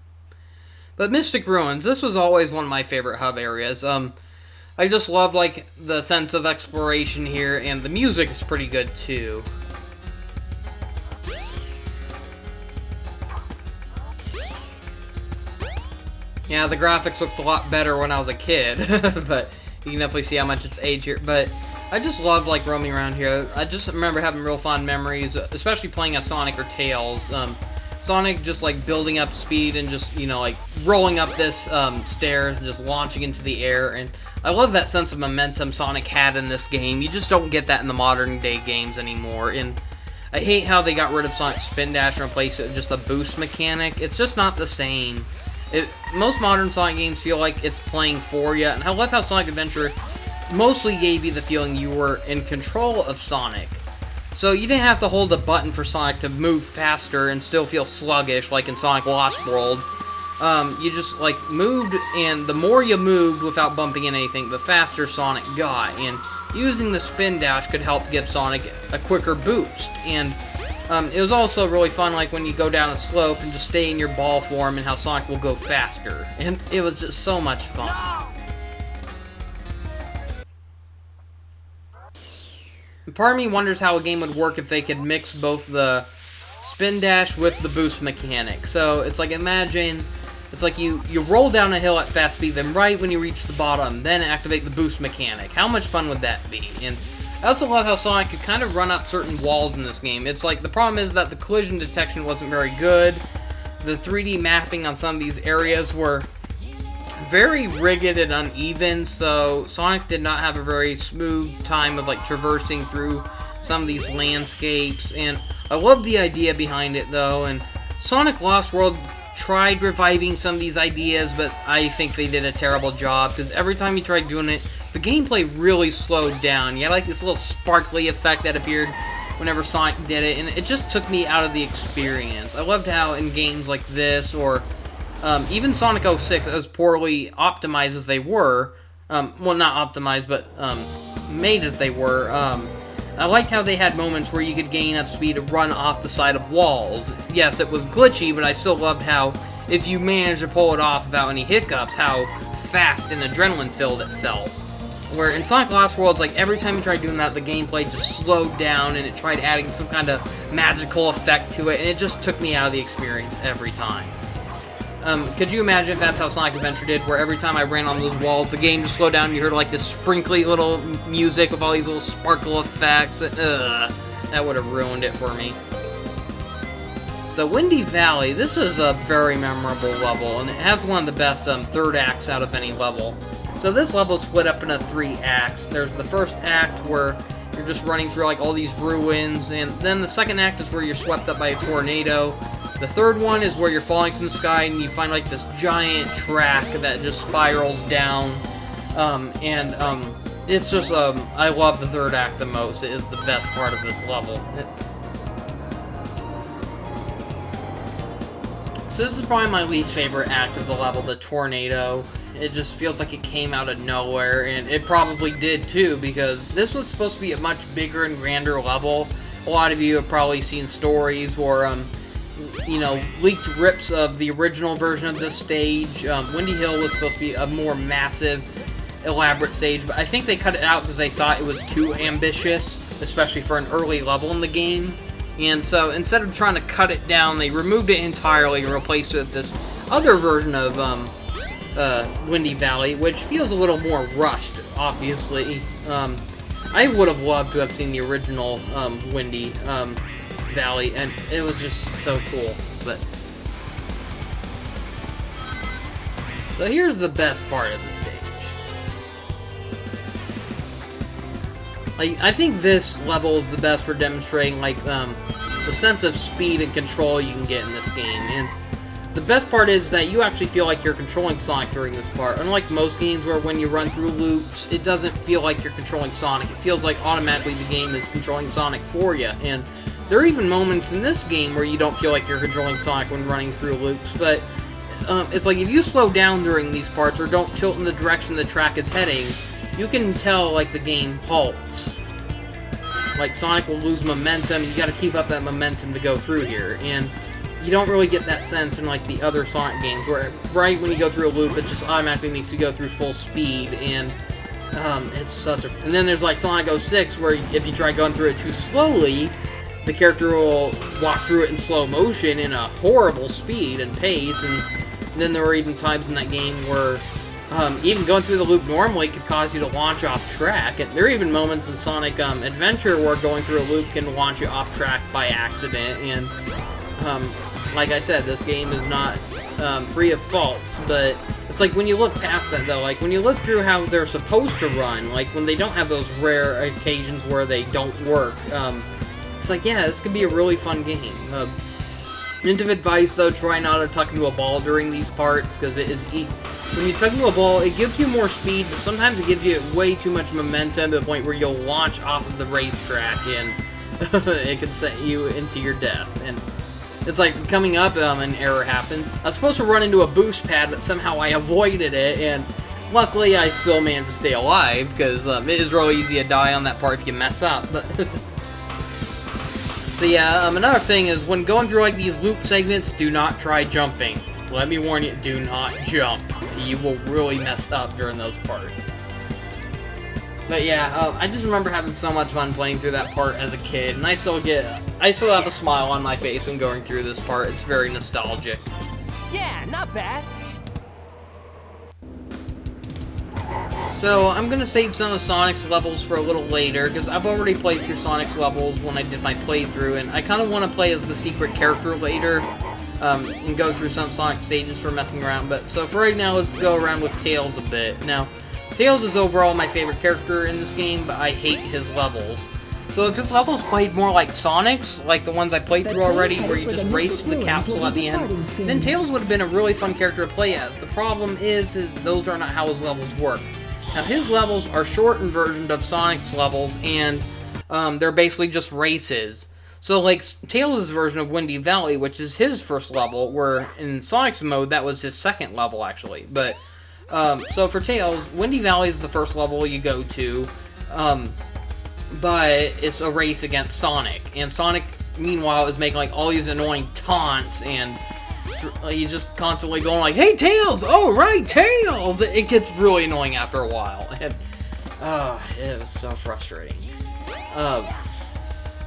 But Mystic Ruins, this was always one of my favorite hub areas. I just love, like, the sense of exploration here, and the music is pretty good, too. Yeah, the graphics looked a lot better when I was a kid, but you can definitely see how much it's aged here. But I just loved, like, roaming around here. I just remember having real fond memories, especially playing as Sonic or Tails. Sonic just, like, building up speed and just, you know, like, rolling up this stairs and just launching into the air. And I love that sense of momentum Sonic had in this game. You just don't get that in the modern day games anymore. And I hate how they got rid of Sonic Spin Dash and replaced it with just a boost mechanic. It's just not the same. Most modern Sonic games feel like it's playing for you, and I love how Sonic Adventure mostly gave you the feeling you were in control of Sonic. So you didn't have to hold a button for Sonic to move faster and still feel sluggish like in Sonic Lost World. You just, like, moved, and the more you moved without bumping into anything, the faster Sonic got. And using the spin dash could help give Sonic a quicker boost. And it was also really fun, like, when you go down a slope and just stay in your ball form and how Sonic will go faster. And it was just so much fun. Part of me wonders how a game would work if they could mix both the spin dash with the boost mechanic. So it's like, imagine, it's like you roll down a hill at fast speed, then right when you reach the bottom, then activate the boost mechanic. How much fun would that be? And I also love how Sonic could kind of run up certain walls in this game. It's like, the problem is that the collision detection wasn't very good. The 3D mapping on some of these areas were very rigid and uneven, so Sonic did not have a very smooth time of, like, traversing through some of these landscapes. And I love the idea behind it, though, and Sonic Lost World tried reviving some of these ideas, but I think they did a terrible job, because every time you tried doing it, the gameplay really slowed down. You had, like, this little sparkly effect that appeared whenever Sonic did it, and it just took me out of the experience. I loved how in games like this, or even Sonic 06, as poorly optimized as they were, well, not optimized, but made as they were, I liked how they had moments where you could gain enough speed to run off the side of walls. Yes, it was glitchy, but I still loved how, if you managed to pull it off without any hiccups, how fast and adrenaline-filled it felt. Where in Sonic Lost World, it's like every time you tried doing that, the gameplay just slowed down, and it tried adding some kind of magical effect to it, and it just took me out of the experience every time. Could you imagine if that's how Sonic Adventure did, where every time I ran on those walls, the game just slowed down and you heard, like, this sprinkly little music with all these little sparkle effects? That would have ruined it for me. So, Windy Valley, this is a very memorable level, and it has one of the best third acts out of any level. So this level is split up into 3 acts. There's the first act where you're just running through, like, all these ruins, and then the second act is where you're swept up by a tornado. The third one is where you're falling from the sky and you find, like, this giant track that just spirals down. It's just, I love the third act the most. It is the best part of this level. So this is probably my least favorite act of the level, the tornado. It just feels like it came out of nowhere, and it probably did too, because this was supposed to be a much bigger and grander level. A lot of you have probably seen stories or, you know, leaked rips of the original version of this stage. Windy Hill was supposed to be a more massive, elaborate stage, but I think they cut it out because they thought it was too ambitious, especially for an early level in the game. And so, instead of trying to cut it down, they removed it entirely and replaced it with this other version of Windy Valley, which feels a little more rushed, obviously. I would have loved to have seen the original Windy Valley, and it was just so cool. But so here's the best part of the stage. Like, I think this level is the best for demonstrating, like, the sense of speed and control you can get in this game. And the best part is that you actually feel like you're controlling Sonic during this part. Unlike most games where when you run through loops, it doesn't feel like you're controlling Sonic. It feels like automatically the game is controlling Sonic for you. And there are even moments in this game where you don't feel like you're controlling Sonic when running through loops, but it's like if you slow down during these parts or don't tilt in the direction the track is heading, you can tell, like, the game halts. Like, Sonic will lose momentum, you gotta keep up that momentum to go through here, and you don't really get that sense in, like, the other Sonic games, where right when you go through a loop, it just automatically makes you go through full speed, and it's such a... And then there's, like, Sonic 06, where if you try going through it too slowly, the character will walk through it in slow motion in a horrible speed and pace, and then there were even times in that game where even going through the loop normally could cause you to launch off track. And there are even moments in Sonic Adventure where going through a loop can launch you off track by accident, and like I said, this game is not free of faults, but it's like when you look past that, though, like when you look through how they're supposed to run, like when they don't have those rare occasions where they don't work, it's like, yeah, this could be a really fun game. Hint of advice though, try not to tuck into a ball during these parts, because it is when you tuck into a ball, it gives you more speed, but sometimes it gives you way too much momentum to the point where you'll launch off of the racetrack, and it could set you into your death. And it's like, coming up, an error happens. I was supposed to run into a boost pad, but somehow I avoided it, and luckily I still managed to stay alive, because it is really easy to die on that part if you mess up. But so yeah, another thing is, when going through like these loop segments, do not try jumping. Let me warn you, do not jump. You will really mess up during those parts. But yeah, I just remember having so much fun playing through that part as a kid, and I still have a smile on my face when going through this part. It's very nostalgic. Yeah, not bad. So, I'm gonna save some of Sonic's levels for a little later, because I've already played through Sonic's levels when I did my playthrough, and I kind of want to play as the secret character later, and go through some Sonic stages for messing around. But, so for right now, let's go around with Tails a bit. Now, Tails is overall my favorite character in this game, but I hate his levels. So if his levels played more like Sonic's, like the ones I played through already, where you just race to the capsule at the end, then Tails would have been a really fun character to play as. The problem is those are not how his levels work. Now, his levels are shortened versions of Sonic's levels, and they're basically just races. So, like, Tails' version of Windy Valley, which is his first level, where in Sonic's mode, that was his second level, actually. But, so for Tails, Windy Valley is the first level you go to, but it's a race against Sonic. And Sonic, meanwhile, is making, like, all these annoying taunts, and he's just constantly going like, "Hey, Tails! Oh, right, Tails!" It gets really annoying after a while, and it was so frustrating.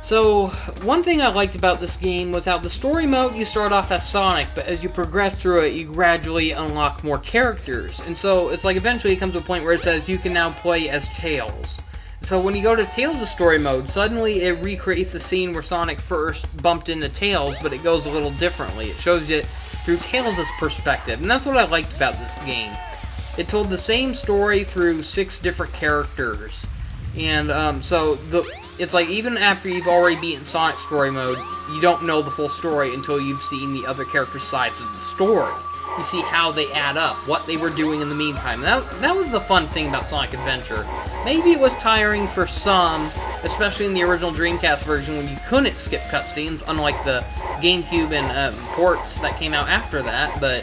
So, one thing I liked about this game was how the story mode, you start off as Sonic, but as you progress through it, you gradually unlock more characters. And so, it's like eventually it comes to a point where it says you can now play as Tails. So when you go to Tails' story mode, suddenly it recreates the scene where Sonic first bumped into Tails, but it goes a little differently. It shows you through Tails' perspective, and that's what I liked about this game. It told the same story through 6 different characters. And it's like, even after you've already beaten Sonic's story mode, you don't know the full story until you've seen the other characters' sides of the story. You see how they add up, what they were doing in the meantime. That was the fun thing about Sonic Adventure. Maybe it was tiring for some, especially in the original Dreamcast version when you couldn't skip cutscenes, unlike the GameCube and ports that came out after that, but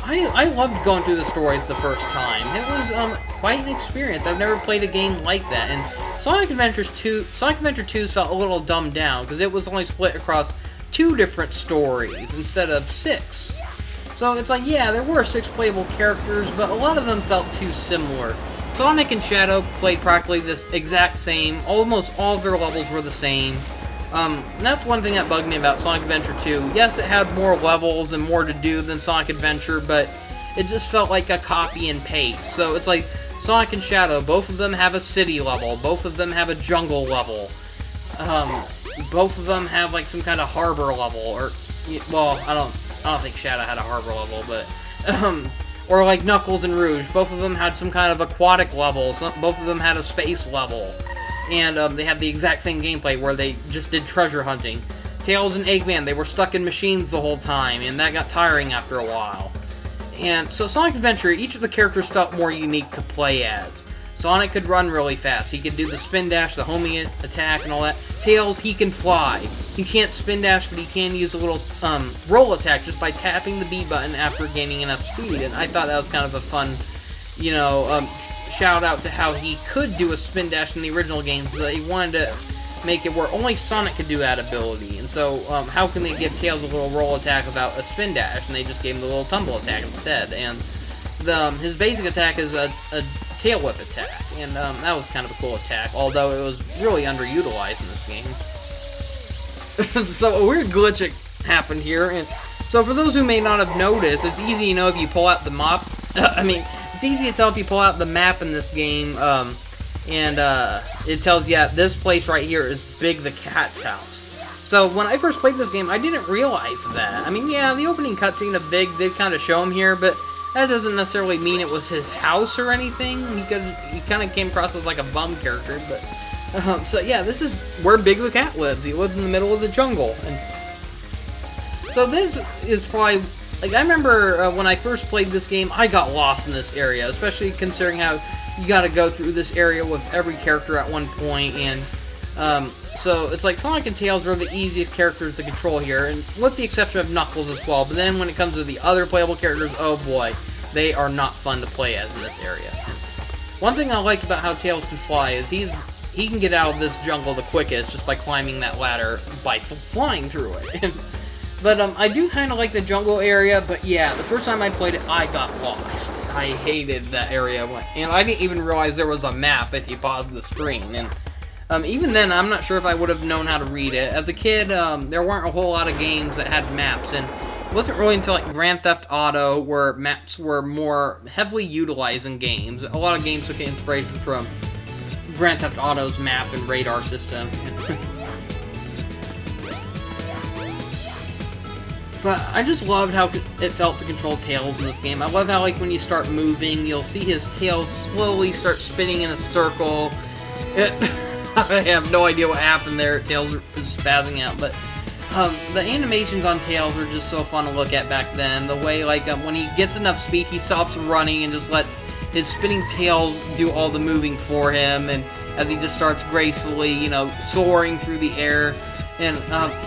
I loved going through the stories the first time. It was quite an experience. I've never played a game like that, and Sonic Adventure 2's felt a little dumbed down, because it was only split across 2 different stories instead of 6. So it's like, yeah, there were 6 playable characters, but a lot of them felt too similar. Sonic and Shadow played practically this exact same. Almost all of their levels were the same. And that's one thing that bugged me about Sonic Adventure 2. Yes, it had more levels and more to do than Sonic Adventure, but it just felt like a copy and paste. So it's like Sonic and Shadow, both of them have a city level, both of them have a jungle level. Both of them have like some kind of harbor level, or, well, I don't think Shadow had a harbor level, but, or like Knuckles and Rouge, both of them had some kind of aquatic level, both of them had a space level, and they have the exact same gameplay where they just did treasure hunting. Tails and Eggman, they were stuck in machines the whole time, and that got tiring after a while. And so Sonic Adventure, each of the characters felt more unique to play as. Sonic could run really fast. He could do the spin dash, the homing attack, and all that. Tails, he can fly. He can't spin dash, but he can use a little roll attack just by tapping the B button after gaining enough speed. And I thought that was kind of a fun, shout out to how he could do a spin dash in the original games, but he wanted to make it where only Sonic could do that ability. And so, how can they give Tails a little roll attack without a spin dash? And they just gave him the little tumble attack instead. And his basic attack is a tail whip attack, and that was kind of a cool attack, although it was really underutilized in this game. So a weird glitch happened here, and so for those who may not have noticed, it's easy to know if you pull out the map. It's easy to tell if you pull out the map in this game, and it tells you, yeah, this place right here is Big the Cat's house. So when I first played this game, I didn't realize that. Yeah, the opening cutscene of Big did kind of show him here, but that doesn't necessarily mean it was his house or anything. He kind of came across as like a bum character, but so yeah, this is where Big the Cat lives. He lives in the middle of the jungle, and So this is probably, like, I remember when I first played this game, I got lost in this area, especially considering how you gotta go through this area with every character at one point, and so it's like Sonic and Tails are the easiest characters to control here, and with the exception of Knuckles as well. But then when it comes to the other playable characters, oh boy, they are not fun to play as in this area. One thing I like about how Tails can fly is he can get out of this jungle the quickest just by climbing that ladder by flying through it. But I do kind of like the jungle area, but yeah, the first time I played it, I got lost. I hated that area, and I didn't even realize there was a map if you paused the screen. And even then, I'm not sure if I would have known how to read it. As a kid, there weren't a whole lot of games that had maps, and it wasn't really until like Grand Theft Auto where maps were more heavily utilized in games. A lot of games took inspiration from Grand Theft Auto's map and radar system. But I just loved how it felt to control Tails in this game. I love how, like, when you start moving, you'll see his tail slowly start spinning in a circle. I have no idea what happened there. Tails is spazzing out, but the animations on Tails are just so fun to look at back then. The way, like, when he gets enough speed, he stops running and just lets his spinning tails do all the moving for him, and as he just starts gracefully, you know, soaring through the air. And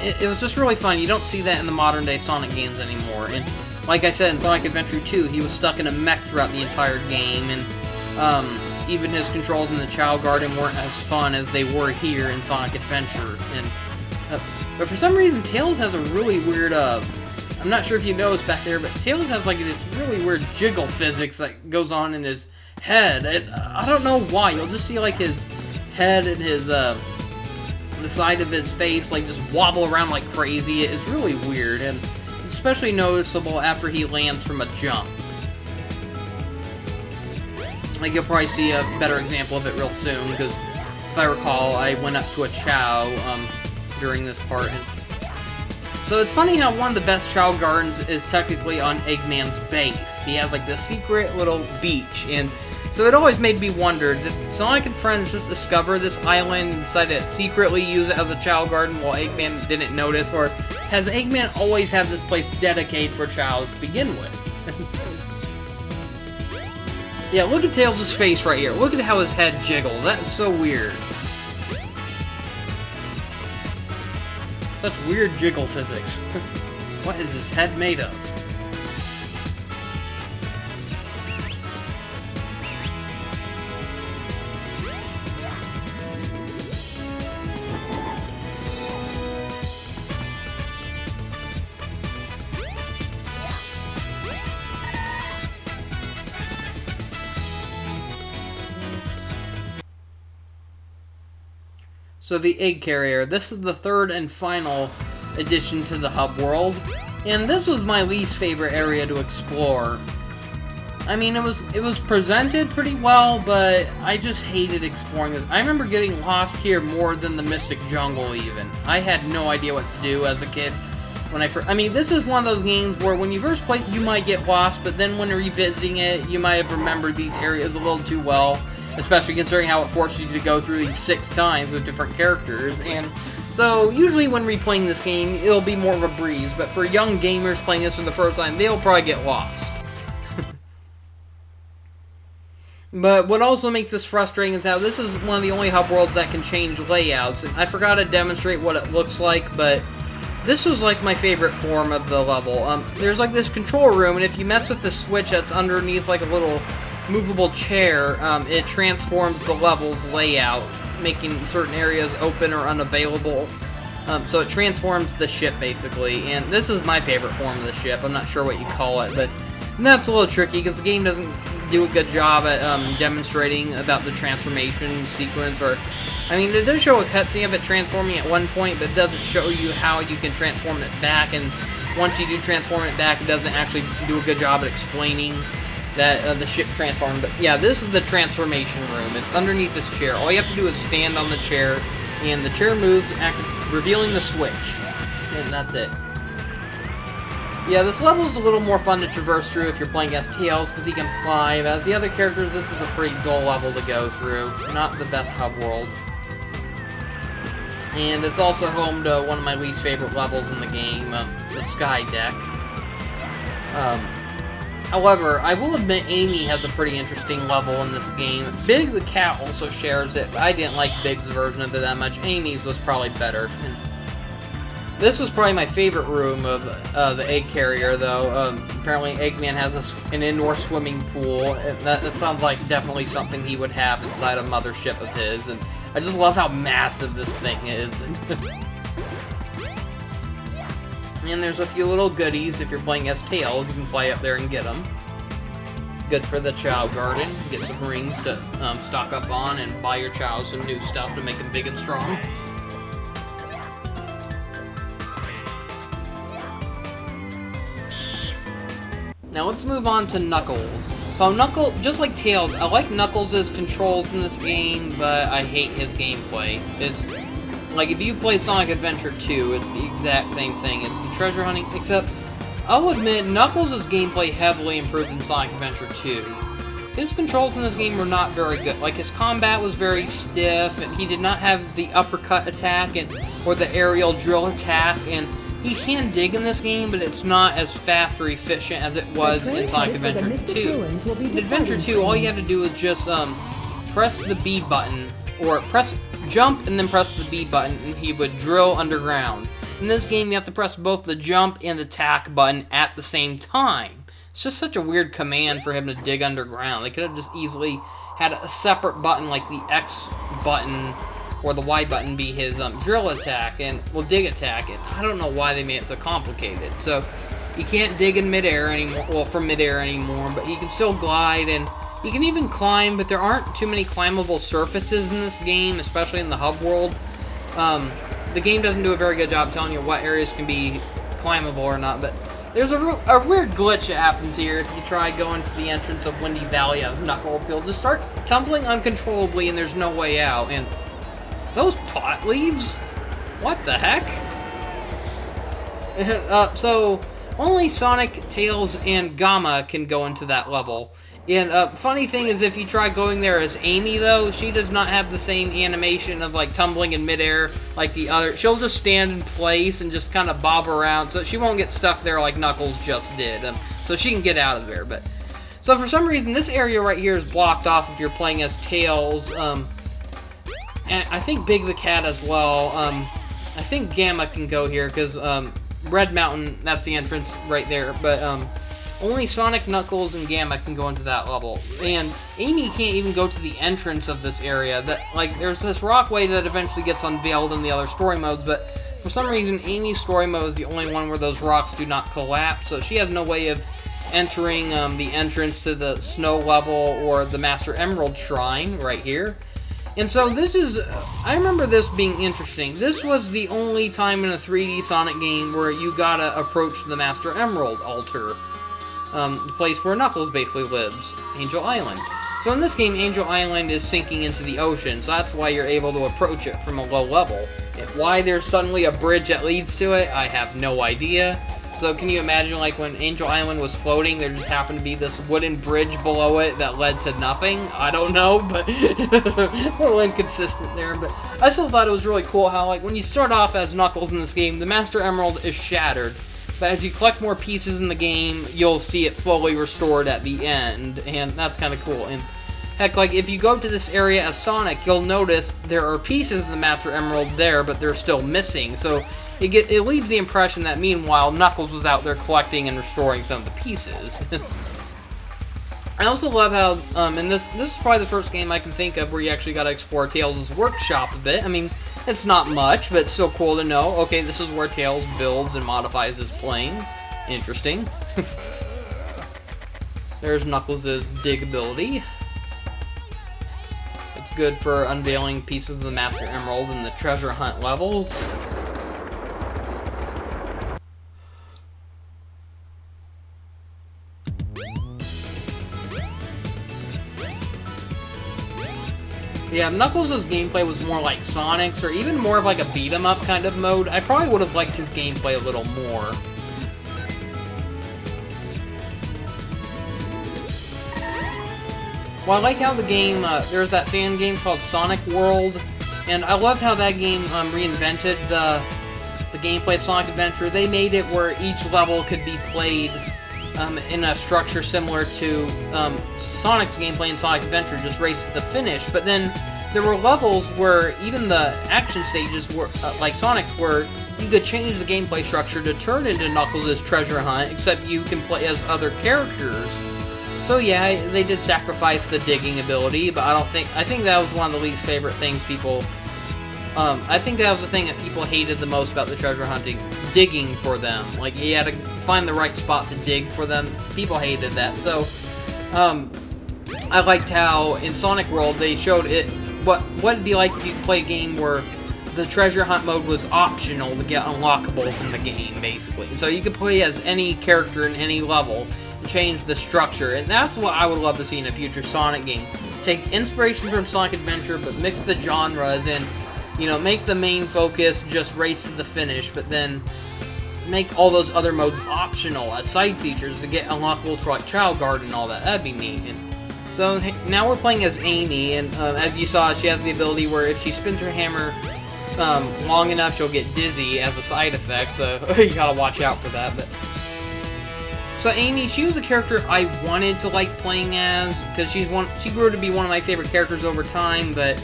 it was just really fun. You don't see that in the modern-day Sonic games anymore. And like I said, in Sonic Adventure 2, he was stuck in a mech throughout the entire game, and even his controls in the Chow Garden weren't as fun as they were here in Sonic Adventure. And but for some reason, Tails has a really weird, I'm not sure if you noticed back there, but Tails has like this really weird jiggle physics that goes on in his head. I don't know why. You'll just see like his head and his, the side of his face like just wobble around like crazy. It's really weird, and especially noticeable after he lands from a jump. Like, you'll probably see a better example of it real soon, because if I recall, I went up to a Chow during this part. And so it's funny how one of the best Chow Gardens is technically on Eggman's base. He has like this secret little beach, and so it always made me wonder, did Sonic and Friends just discover this island and decide to secretly use it as a Chow Garden while Eggman didn't notice? Or has Eggman always had this place dedicated for Chows to begin with? Yeah, look at Tails' face right here. Look at how his head jiggles. That's so weird. Such weird jiggle physics. What is his head made of? So the Egg Carrier, this is the third and final addition to the hub world, and this was my least favorite area to explore. I mean, it was presented pretty well, but I just hated exploring this. I remember getting lost here more than the Mystic Jungle even. I had no idea what to do as a kid when I mean, this is one of those games where when you first play it, you might get lost, but then when revisiting it, you might have remembered these areas a little too well. Especially considering how it forces you to go through these 6 times with different characters. And so, usually when replaying this game, it'll be more of a breeze. But for young gamers playing this for the first time, they'll probably get lost. But what also makes this frustrating is how this is one of the only hub worlds that can change layouts. And I forgot to demonstrate what it looks like, but this was like my favorite form of the level. There's like this control room, and if you mess with the switch that's underneath like a little movable chair, it transforms the level's layout, making certain areas open or unavailable. So it transforms the ship, basically, and this is my favorite form of the ship. I'm not sure what you call it, but that's a little tricky, because the game doesn't do a good job at demonstrating about the transformation sequence, or, I mean, it does show a cutscene of it transforming at one point, but it doesn't show you how you can transform it back, and once you do transform it back, it doesn't actually do a good job at explaining that the ship transformed. But yeah, this is the transformation room. It's underneath this chair. All you have to do is stand on the chair, and the chair moves, revealing the switch, and that's it. Yeah, this level is a little more fun to traverse through if you're playing as Tails, because he can fly. As the other characters, this is a pretty dull level to go through. Not the best hub world. And it's also home to one of my least favorite levels in the game. the sky deck. However, I will admit Amy has a pretty interesting level in this game. Big the cat also shares it, but I didn't like Big's version of it that much. Amy's was probably better. And this was probably my favorite room of the egg carrier, though. Apparently Eggman has an indoor swimming pool. That sounds like definitely something he would have inside a mothership of his. And I just love how massive this thing is. And there's a few little goodies. If you're playing as Tails, you can fly up there and get them. Good for the Chow Garden. Get some rings to stock up on and buy your Chows some new stuff to make them big and strong. Now let's move on to Knuckles. So Knuckles, just like Tails, I like Knuckles' controls in this game, but I hate his gameplay. It's like, if you play Sonic Adventure 2, it's the exact same thing. It's the treasure hunting, except, I'll admit, Knuckles' gameplay heavily improved in Sonic Adventure 2. His controls in this game were not very good. Like, his combat was very stiff, and he did not have the uppercut attack, or the aerial drill attack, and he can dig in this game, but it's not as fast or efficient as it was in Sonic Adventure 2. In Adventure 2, all you have to do is just, press the B button, or jump and then press the B button, and he would drill underground. In this game, you have to press both the jump and attack button at the same time. It's just such a weird command for him to dig underground. They could have just easily had a separate button, like the X button or the Y button be his drill attack, and, well, dig attack. And I don't know why they made it so complicated. So, he can't dig in midair anymore, well, from midair anymore, but he can still glide, and he can even climb, but there aren't too many climbable surfaces in this game, especially in the hub world. The game doesn't do a very good job telling you what areas can be climbable or not, but there's a weird glitch that happens here if you try going to the entrance of Windy Valley as Knuckles. He'll just start tumbling uncontrollably and there's no way out. And those pot leaves? What the heck? So, only Sonic, Tails, and Gamma can go into that level. And funny thing is, if you try going there as Amy, though, she does not have the same animation of, like, tumbling in midair like the other. She'll just stand in place and just kind of bob around, so she won't get stuck there like Knuckles just did. So she can get out of there. But so for some reason, this area right here is blocked off if you're playing as Tails. And I think Big the Cat as well. I think Gamma can go here, because Red Mountain, that's the entrance right there. But only Sonic, Knuckles, and Gamma can go into that level. And Amy can't even go to the entrance of this area. There's this rockway that eventually gets unveiled in the other story modes, but for some reason, Amy's story mode is the only one where those rocks do not collapse, so she has no way of entering the entrance to the snow level or the Master Emerald Shrine right here. And so this is, I remember this being interesting. This was the only time in a 3D Sonic game where you gotta approach the Master Emerald altar. The place where Knuckles basically lives, Angel Island. So in this game, Angel Island is sinking into the ocean, so that's why you're able to approach it from a low level. And why there's suddenly a bridge that leads to it, I have no idea. So can you imagine, like, when Angel Island was floating, there just happened to be this wooden bridge below it that led to nothing? I don't know, but a little inconsistent there. But I still thought it was really cool how, like, when you start off as Knuckles in this game, the Master Emerald is shattered. But as you collect more pieces in the game, you'll see it fully restored at the end, and that's kind of cool. And heck, like, if you go to this area as Sonic, you'll notice there are pieces of the Master Emerald there, but they're still missing. So it leaves the impression that meanwhile, Knuckles was out there collecting and restoring some of the pieces. I also love how, and this is probably the first game I can think of where you actually got to explore Tails' workshop a bit. I mean, it's not much, but it's still cool to know. Okay, this is where Tails builds and modifies his plane. Interesting. There's Knuckles' dig ability. It's good for unveiling pieces of the Master Emerald in the treasure hunt levels. Yeah, Knuckles' gameplay was more like Sonic's, or even more of like a beat-em-up kind of mode. I probably would have liked his gameplay a little more. Well, I like how the game, there's that fan game called Sonic World, and I loved how that game reinvented the the gameplay of Sonic Adventure. They made it where each level could be played in a structure similar to Sonic's gameplay in Sonic Adventure, just race to the finish. But then there were levels where even the action stages were, like Sonic's, where you could change the gameplay structure to turn into Knuckles' treasure hunt, except you can play as other characters. So yeah, they did sacrifice the digging ability, but I think that was one of the least favorite things people... I think that was the thing that people hated the most about the treasure hunting. Digging for them. Like, you had to find the right spot to dig for them. People hated that. So, I liked how in Sonic World they showed it, what it'd be like if you could play a game where the treasure hunt mode was optional to get unlockables in the game, basically. And so you could play as any character in any level and change the structure. And that's what I would love to see in a future Sonic game. Take inspiration from Sonic Adventure, but mix the genres and, you know, make the main focus just race to the finish, but then make all those other modes optional as side features to get unlockables for like Chow Garden and all that. That'd be neat. And so now we're playing as Amy, and as you saw, she has the ability where if she spins her hammer long enough, she'll get dizzy as a side effect, so you gotta watch out for that. But so Amy, she was a character I wanted to like playing as, because she grew to be one of my favorite characters over time, but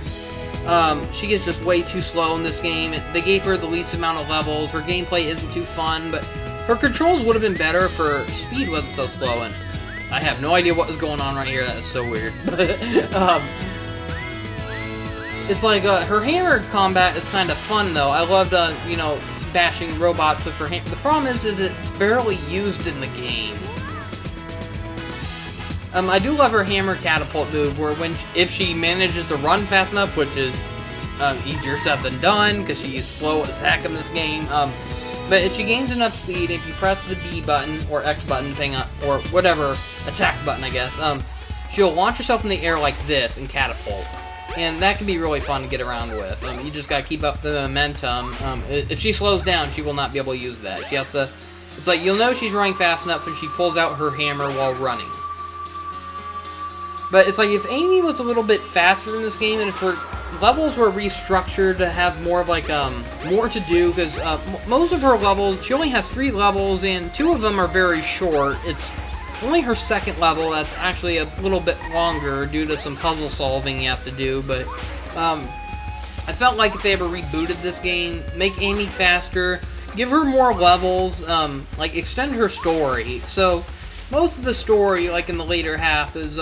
she gets just way too slow in this game. They gave her the least amount of levels. Her gameplay isn't too fun, but her controls would have been better if her speed wasn't so slow. And I have no idea what was going on right here. That is so weird. It's like her hammer combat is kind of fun though. I loved you know, bashing robots with her hammer. The problem is it's barely used in the game. I do love her hammer catapult move, where if she manages to run fast enough, which is easier said than done, because she's slow as heck in this game. But if she gains enough speed, if you press the B button, or X button, or whatever, attack button, I guess, she'll launch herself in the air like this and catapult. And that can be really fun to get around with. You just gotta keep up the momentum. If she slows down, she will not be able to use that. She has to... It's like, you'll know she's running fast enough when she pulls out her hammer while running. But it's like, if Amy was a little bit faster in this game, and if her levels were restructured to have more of like, more to do, because most of her levels, she only has 3 levels, and 2 of them are very short. It's only her second level that's actually a little bit longer due to some puzzle solving you have to do, but I felt like if they ever rebooted this game, make Amy faster, give her more levels, like extend her story. So most of the story, like in the later half, is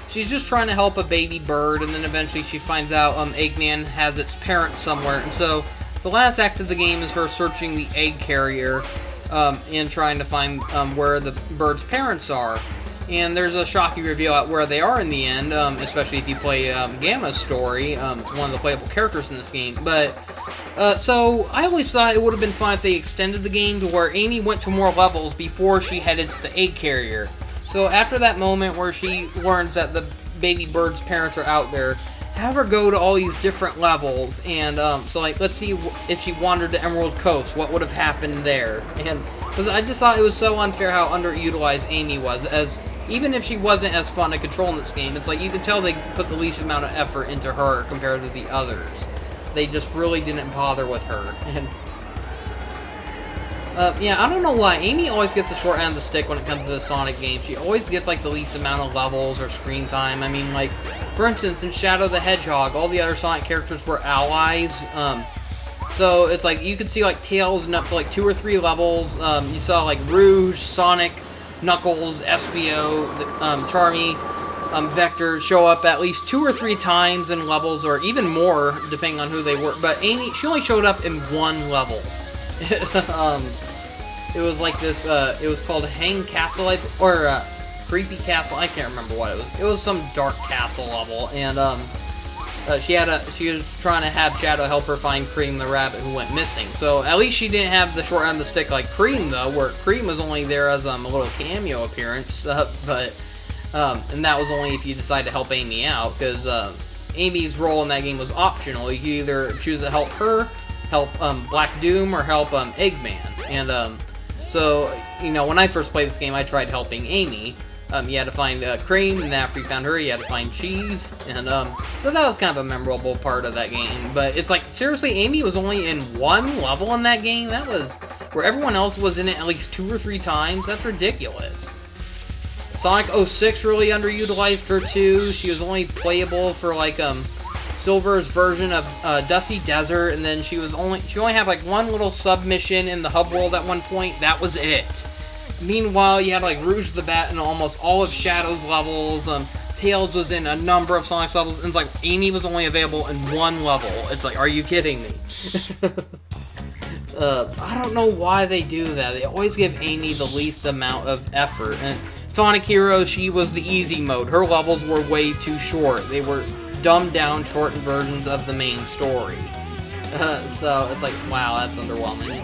she's just trying to help a baby bird, and then eventually she finds out Eggman has its parents somewhere. And so the last act of the game is her searching the egg carrier and trying to find where the bird's parents are. And there's a shocking reveal at where they are in the end, especially if you play Gamma's story, one of the playable characters in this game. But so I always thought it would have been fun if they extended the game to where Amy went to more levels before she headed to the egg carrier. So after that moment where she learns that the baby bird's parents are out there, have her go to all these different levels, and so like, let's see if she wandered to Emerald Coast, what would have happened there. And because I just thought it was so unfair how underutilized Amy was, as even if she wasn't as fun to control in this game, it's like you could tell they put the least amount of effort into her compared to the others. They just really didn't bother with her. And yeah, I don't know why. Amy always gets the short end of the stick when it comes to the Sonic games. She always gets, like, the least amount of levels or screen time. I mean, like, for instance, in Shadow the Hedgehog, all the other Sonic characters were allies. So it's like, you could see, like, Tails and up to, like, 2 or 3 levels. You saw, like, Rouge, Sonic, Knuckles, Espio, Charmy, Vector show up at least 2 or 3 times in levels, or even more, depending on who they were. But Amy, she only showed up in 1 level. It was like this, it was called Hang Castle, or Creepy Castle, I can't remember what it was. It was some dark castle level, and she was trying to have Shadow help her find Cream the rabbit who went missing. So at least she didn't have the short end of the stick like Cream, though, where Cream was only there as a little cameo appearance, but and that was only if you decide to help Amy out, because Amy's role in that game was optional. You could either choose to help her, help Black Doom, or help Eggman. And so, you know, when I first played this game, I tried helping Amy. You had to find Cream, and after you found her, you had to find Cheese, and so that was kind of a memorable part of that game. But it's like, seriously, Amy was only in one level in that game? That was, where everyone else was in it at least 2 or 3 times? That's ridiculous. Sonic 06 really underutilized her too. She was only playable for like Silver's version of Dusty Desert, and then she only had like one little submission in the hub world at one point. That was it. Meanwhile, you had like Rouge the Bat in almost all of Shadow's levels. Tails was in a number of Sonic's levels, and it's like Amy was only available in one level. It's like, are you kidding me? I don't know why they do that. They always give Amy the least amount of effort. And Sonic Heroes, she was the easy mode. Her levels were way too short. They were dumbed down, shortened versions of the main story. So it's like, wow, that's underwhelming.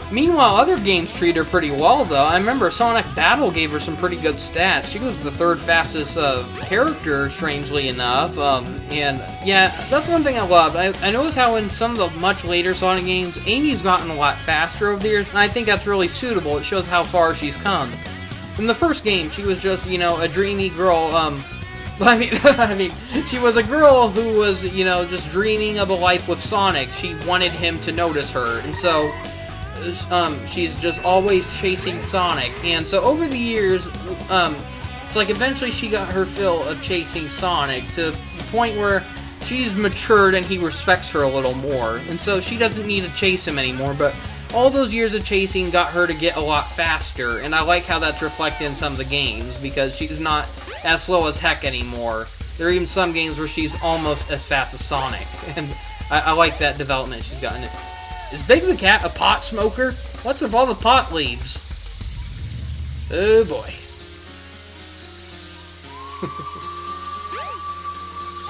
Meanwhile, other games treat her pretty well, though. I remember Sonic Battle gave her some pretty good stats. She was the 3rd fastest character, strangely enough. And yeah, that's one thing I loved. I noticed how in some of the much later Sonic games, Amy's gotten a lot faster over the years, and I think that's really suitable. It shows how far she's come. In the first game, she was just, you know, a dreamy girl. I mean, she was a girl who was, you know, just dreaming of a life with Sonic. She wanted him to notice her, and so she's just always chasing Sonic. And so over the years, it's like eventually she got her fill of chasing Sonic to the point where she's matured and he respects her a little more. And so she doesn't need to chase him anymore, but all those years of chasing got her to get a lot faster, and I like how that's reflected in some of the games, because she's not as slow as heck anymore. There are even some games where she's almost as fast as Sonic, and I like that development she's gotten. Is Big the Cat a pot smoker? What's with all the pot leaves? Oh boy.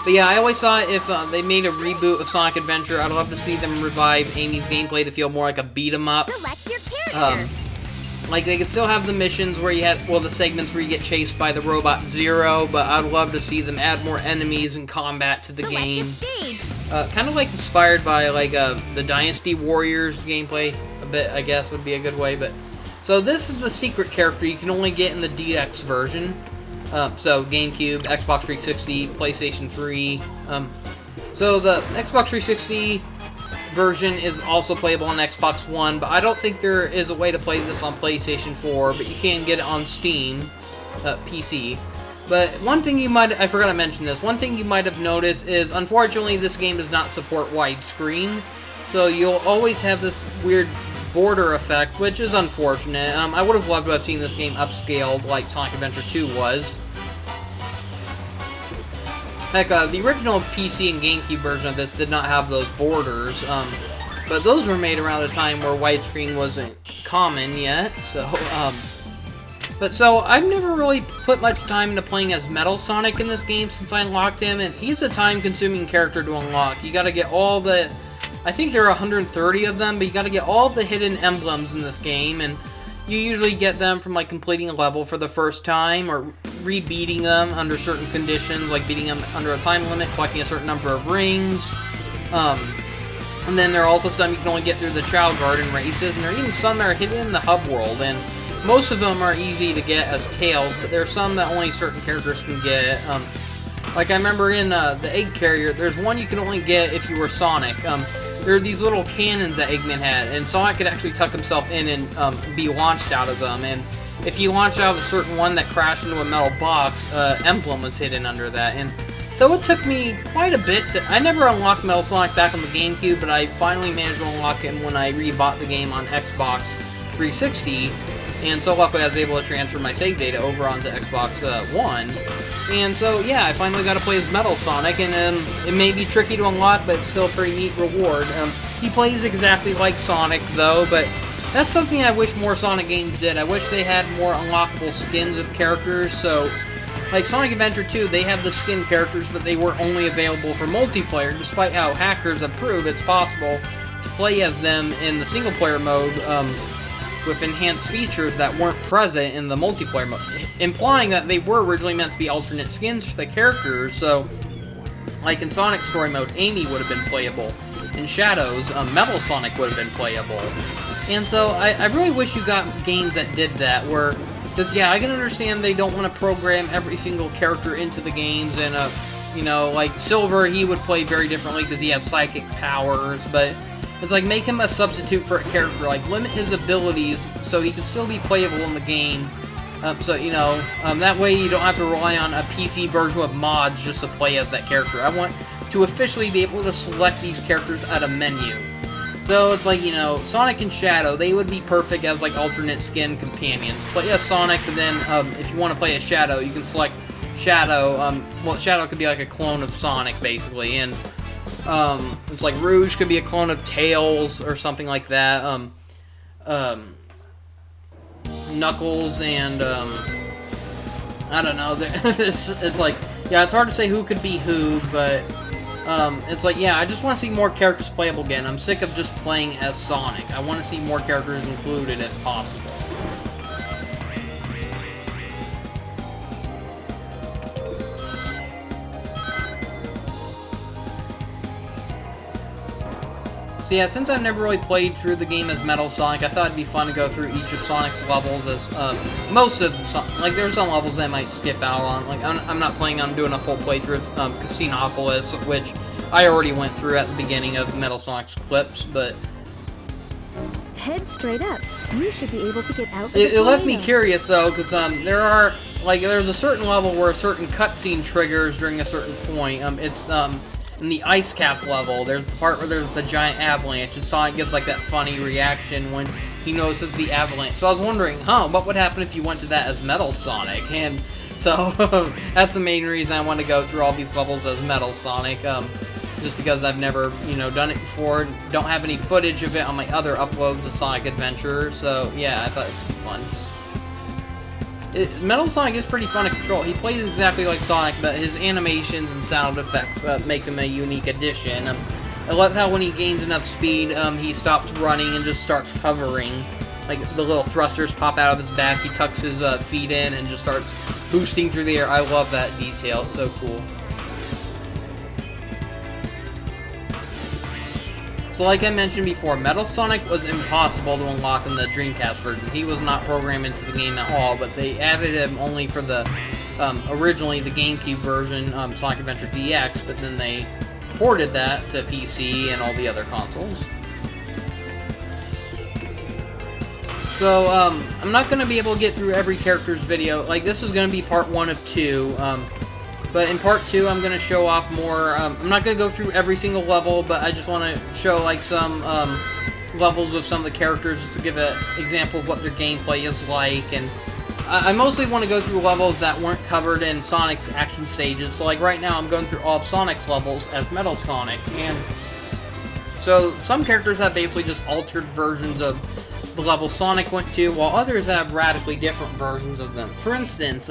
But yeah, I always thought if they made a reboot of Sonic Adventure, I'd love to see them revive Amy's gameplay to feel more like a beat-em-up. Select your character. Like, they could still have the missions where you had, well, the segments where you get chased by the robot Zero, but I'd love to see them add more enemies and combat to the game. Kind of like inspired by, like, the Dynasty Warriors gameplay, a bit, I guess, would be a good way, but... So this is the secret character you can only get in the DX version. So GameCube, Xbox 360, PlayStation 3. So the Xbox 360 version is also playable on Xbox One, but I don't think there is a way to play this on PlayStation 4, but you can get it on Steam, PC. But one thing you might, I forgot to mention this, one thing you might have noticed is, unfortunately, this game does not support widescreen, so you'll always have this weird border effect, which is unfortunate. I would have loved to have seen this game upscaled like Sonic Adventure 2 was. Heck, the original PC and GameCube version of this did not have those borders, but those were made around a time where widescreen wasn't common yet, so, so I've never really put much time into playing as Metal Sonic in this game since I unlocked him, and he's a time-consuming character to unlock. You gotta get all the... I think there are 130 of them, but you gotta get all the hidden emblems in this game, and you usually get them from, like, completing a level for the first time, or re-beating them under certain conditions, like beating them under a time limit, collecting a certain number of rings. And then there are also some you can only get through the Chow Garden races, and there are even some that are hidden in the hub world, and most of them are easy to get as Tails, but there are some that only certain characters can get. Like I remember in the Egg Carrier, there's one you can only get if you were Sonic. There are these little cannons that Eggman had, and Sonic could actually tuck himself in and be launched out of them, and if you launched out of a certain one that crashed into a metal box, emblem was hidden under that, and so it took me quite a bit to... I never unlocked Metal Sonic back on the GameCube, but I finally managed to unlock it when I rebought the game on Xbox 360, and so luckily I was able to transfer my save data over onto Xbox One. And so, yeah, I finally got to play as Metal Sonic, and it may be tricky to unlock, but it's still a pretty neat reward. He plays exactly like Sonic, though, but that's something I wish more Sonic games did. I wish they had more unlockable skins of characters, so... Like Sonic Adventure 2, they have the skin characters, but they were only available for multiplayer, despite how hackers have proved it's possible to play as them in the single-player mode, with enhanced features that weren't present in the multiplayer mode, implying that they were originally meant to be alternate skins for the characters. So, like in Sonic Story Mode, Amy would have been playable. In Shadows, Metal Sonic would have been playable. And so, I really wish you got games that did that, where Because, yeah, I can understand they don't want to program every single character into the games, and, you know, like, Silver, he would play very differently because he has psychic powers, but it's like, make him a substitute for a character, like, limit his abilities so he can still be playable in the game, so, you know, that way you don't have to rely on a PC version with mods just to play as that character. I want to officially be able to select these characters at a menu. So it's like, you know, Sonic and Shadow, they would be perfect as, like, alternate skin companions. Play as Sonic, but then, if you want to play as Shadow, you can select Shadow. Well, Shadow could be, like, a clone of Sonic, basically, and, it's like Rouge could be a clone of Tails, or something like that. Knuckles and, I don't know, it's like, yeah, it's hard to say who could be who, but... it's like, yeah, I just want to see more characters playable again. I'm sick of just playing as Sonic. I want to see more characters included if possible. So yeah, since I've never really played through the game as Metal Sonic, I thought it'd be fun to go through each of Sonic's levels as, most of like, there's some levels I might skip out on. Like, I'm not planning on doing a full playthrough of, Casinopolis, which I already went through at the beginning of Metal Sonic's clips, but... Head straight up. You should be able to get out. It left me curious, though, because, there are, like, there's a certain level where a certain cutscene triggers during a certain point. It's, in the Ice Cap level, there's the part where there's the giant avalanche, and Sonic gives, like, that funny reaction when he notices the avalanche. So I was wondering, what would happen if you went to that as Metal Sonic? And so, that's the main reason I want to go through all these levels as Metal Sonic, just because I've never, you know, done it before, don't have any footage of it on my other uploads of Sonic Adventure, so, yeah, I thought it would be fun. Metal Sonic is pretty fun to control. He plays exactly like Sonic, but his animations and sound effects make him a unique addition. I love how when he gains enough speed, he stops running and just starts hovering. Like, the little thrusters pop out of his back, he tucks his feet in and just starts boosting through the air. I love that detail, it's so cool. So like I mentioned before, Metal Sonic was impossible to unlock in the Dreamcast version. He was not programmed into the game at all, but they added him only for the, originally the GameCube version, Sonic Adventure DX, but then they ported that to PC and all the other consoles. So, I'm not going to be able to get through every character's video. Like, this is going to be part 1 of 2, but in part 2, I'm going to show off more, I'm not going to go through every single level, but I just want to show, like, some, levels of some of the characters, just to give an example of what their gameplay is like, and I mostly want to go through levels that weren't covered in Sonic's action stages. So, like, right now, I'm going through all of Sonic's levels as Metal Sonic, and so some characters have basically just altered versions of the level Sonic went to, while others have radically different versions of them. For instance,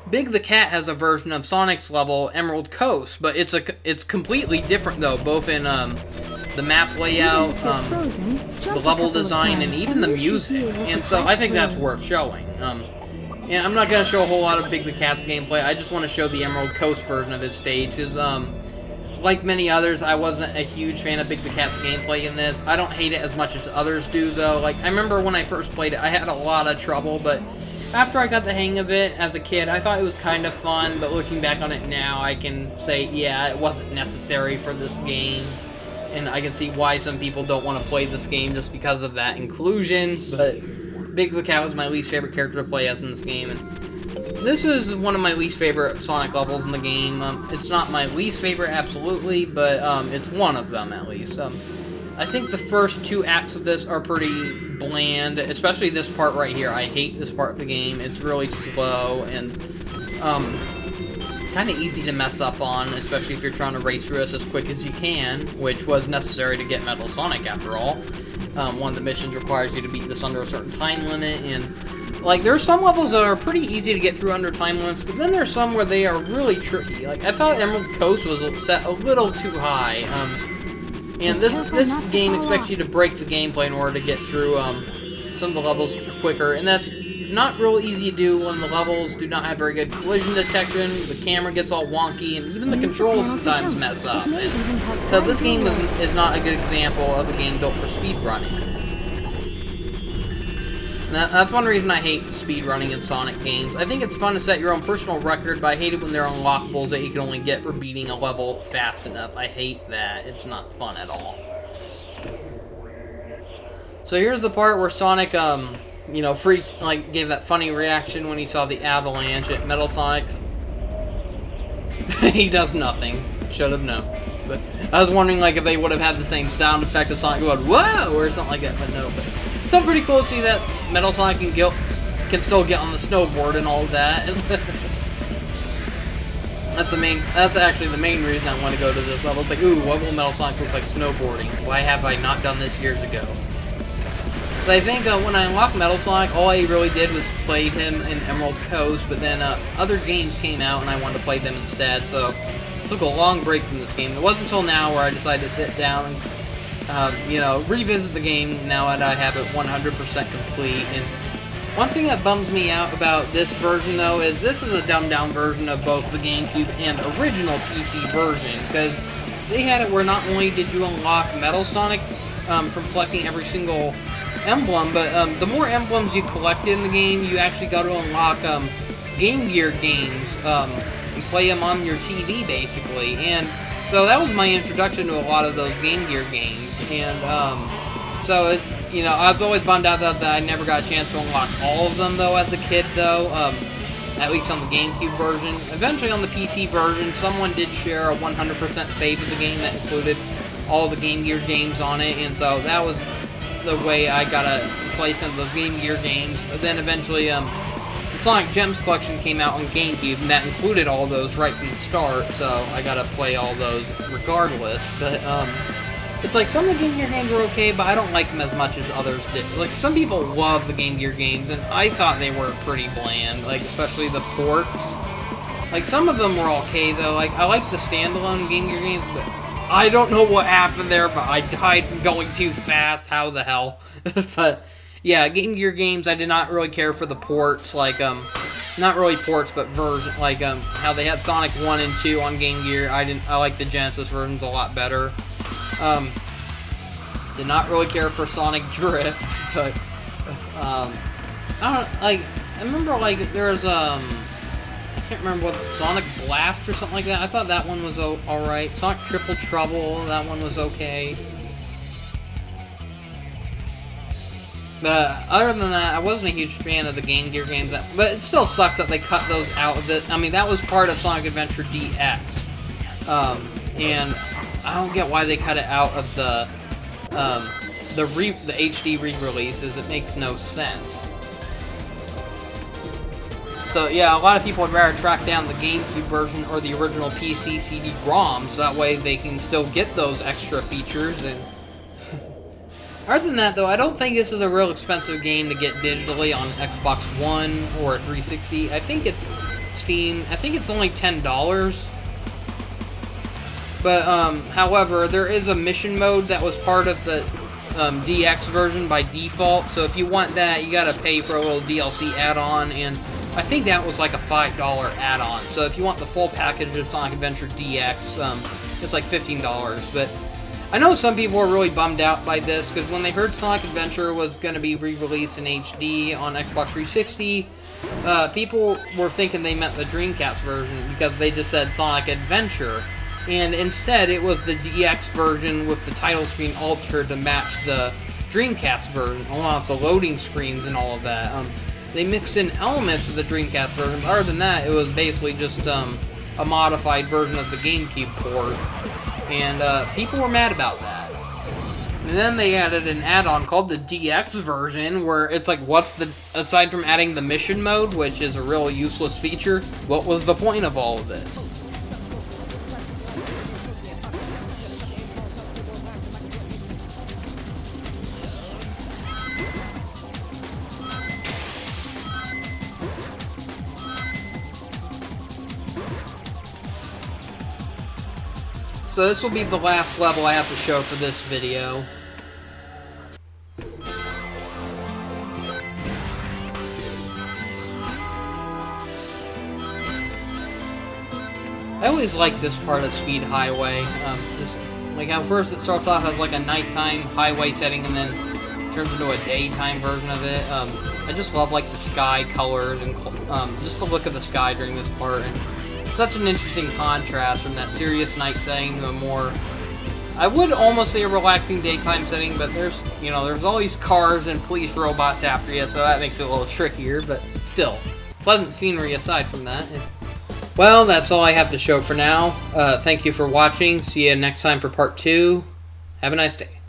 Big the Cat has a version of Sonic's level, Emerald Coast, but it's completely different, though, both in the map layout, the level design, and even the music. And so I think that's worth showing. And I'm not going to show a whole lot of Big the Cat's gameplay. I just want to show the Emerald Coast version of his stage, because like many others, I wasn't a huge fan of Big the Cat's gameplay in this. I don't hate it as much as others do, though. Like, I remember when I first played it, I had a lot of trouble, but after I got the hang of it as a kid, I thought it was kind of fun, but looking back on it now, I can say, yeah, it wasn't necessary for this game. And I can see why some people don't want to play this game just because of that inclusion, but Big the Cat was my least favorite character to play as in this game, and this is one of my least favorite Sonic levels in the game. It's not my least favorite, absolutely, but it's one of them, at least. I think the first 2 acts of this are pretty bland, especially this part right here. I hate this part of the game. It's really slow and kind of easy to mess up on, especially if you're trying to race through this as quick as you can, which was necessary to get Metal Sonic, after all. One of the missions requires you to beat this under a certain time limit, and like, there's some levels that are pretty easy to get through under time limits, but then there's some where they are really tricky. Like, I thought Emerald Coast was set a little too high, and this game expects you to break the gameplay in order to get through some of the levels quicker, and that's not real easy to do when the levels do not have very good collision detection, the camera gets all wonky, and even the controls sometimes mess up. And so this game is not a good example of a game built for speedrunning. That's one reason I hate speedrunning in Sonic games. I think it's fun to set your own personal record, but I hate it when there are unlockables that you can only get for beating a level fast enough. I hate that. It's not fun at all. So here's the part where Sonic, you know, gave that funny reaction when he saw the avalanche at Metal Sonic. He does nothing. Should have known. But I was wondering, like, if they would have had the same sound effect of Sonic going, whoa, or something like that, but no. But it's still pretty cool to see that Metal Sonic can still get on the snowboard and all that. That's actually the main reason I want to go to this level. It's like, ooh, what will Metal Sonic look like snowboarding? Why have I not done this years ago? But I think when I unlocked Metal Sonic, all I really did was played him in Emerald Coast, but then other games came out and I wanted to play them instead, so I took a long break from this game. It wasn't until now where I decided to sit down and, you know, revisit the game now that I have it 100% complete. And one thing that bums me out about this version, though, is this is a dumbed-down version of both the GameCube and original PC version, because they had it where not only did you unlock Metal Sonic from collecting every single emblem, but the more emblems you collected in the game, you actually got to unlock Game Gear games and play them on your TV, basically. And so that was my introduction to a lot of those Game Gear games. And so, you know, I was always bummed out that I never got a chance to unlock all of them, though, as a kid, though. At least on the GameCube version. Eventually on the PC version, someone did share a 100% save of the game that included all the Game Gear games on it, and so that was the way I got to play some of those Game Gear games. But then eventually, the Sonic Gems collection came out on GameCube, and that included all those right from the start, so I got to play all those regardless. But, it's like, some of the Game Gear games are okay, but I don't like them as much as others did. Like, some people love the Game Gear games, and I thought they were pretty bland, like, especially the ports. Like, some of them were okay, though. Like, I like the standalone Game Gear games, but I don't know what happened there, but I died from going too fast. How the hell? But, yeah, Game Gear games, I did not really care for the ports. Like, not really ports, but version. Like, how they had Sonic 1 and 2 on Game Gear. I like the Genesis versions a lot better. Did not really care for Sonic Drift, but, I don't, like, I remember, like, there was, I can't remember what, Sonic Blast or something like that. I thought that one was alright. Sonic Triple Trouble, that one was okay. But other than that, I wasn't a huge fan of the Game Gear games. But it still sucks that they cut those out of it. I mean, that was part of Sonic Adventure DX. And I don't get why they cut it out of the HD re-releases. It makes no sense. So yeah, a lot of people would rather track down the GameCube version or the original PC CD-ROM, so that way they can still get those extra features. And other than that, though, I don't think this is a real expensive game to get digitally on Xbox One or 360. I think it's Steam. I think it's only $10. But however, there is a mission mode that was part of the DX version by default. So if you want that, you gotta pay for a little DLC add-on, and I think that was like a $5 add-on. So if you want the full package of Sonic Adventure DX, it's like $15. But I know some people were really bummed out by this, because when they heard Sonic Adventure was going to be re-released in HD on Xbox 360, people were thinking they meant the Dreamcast version, because they just said Sonic Adventure. And instead, it was the DX version with the title screen altered to match the Dreamcast version, along with the loading screens and all of that. They mixed in elements of the Dreamcast version, but other than that, it was basically just a modified version of the GameCube port, and people were mad about that. And then they added an add-on called the DX version, where it's like, aside from adding the mission mode, which is a real useless feature, what was the point of all of this? So this will be the last level I have to show for this video. I always like this part of Speed Highway. Just like how first it starts off as like a nighttime highway setting and then turns into a daytime version of it. I just love like the sky colors and just the look of the sky during this part. And such an interesting contrast from that serious night setting to a more, I would almost say a relaxing daytime setting, but there's all these cars and police robots after you, so that makes it a little trickier, but still, pleasant scenery aside from that. Well, that's all I have to show for now. Thank you for watching. See you next time for part 2. Have a nice day.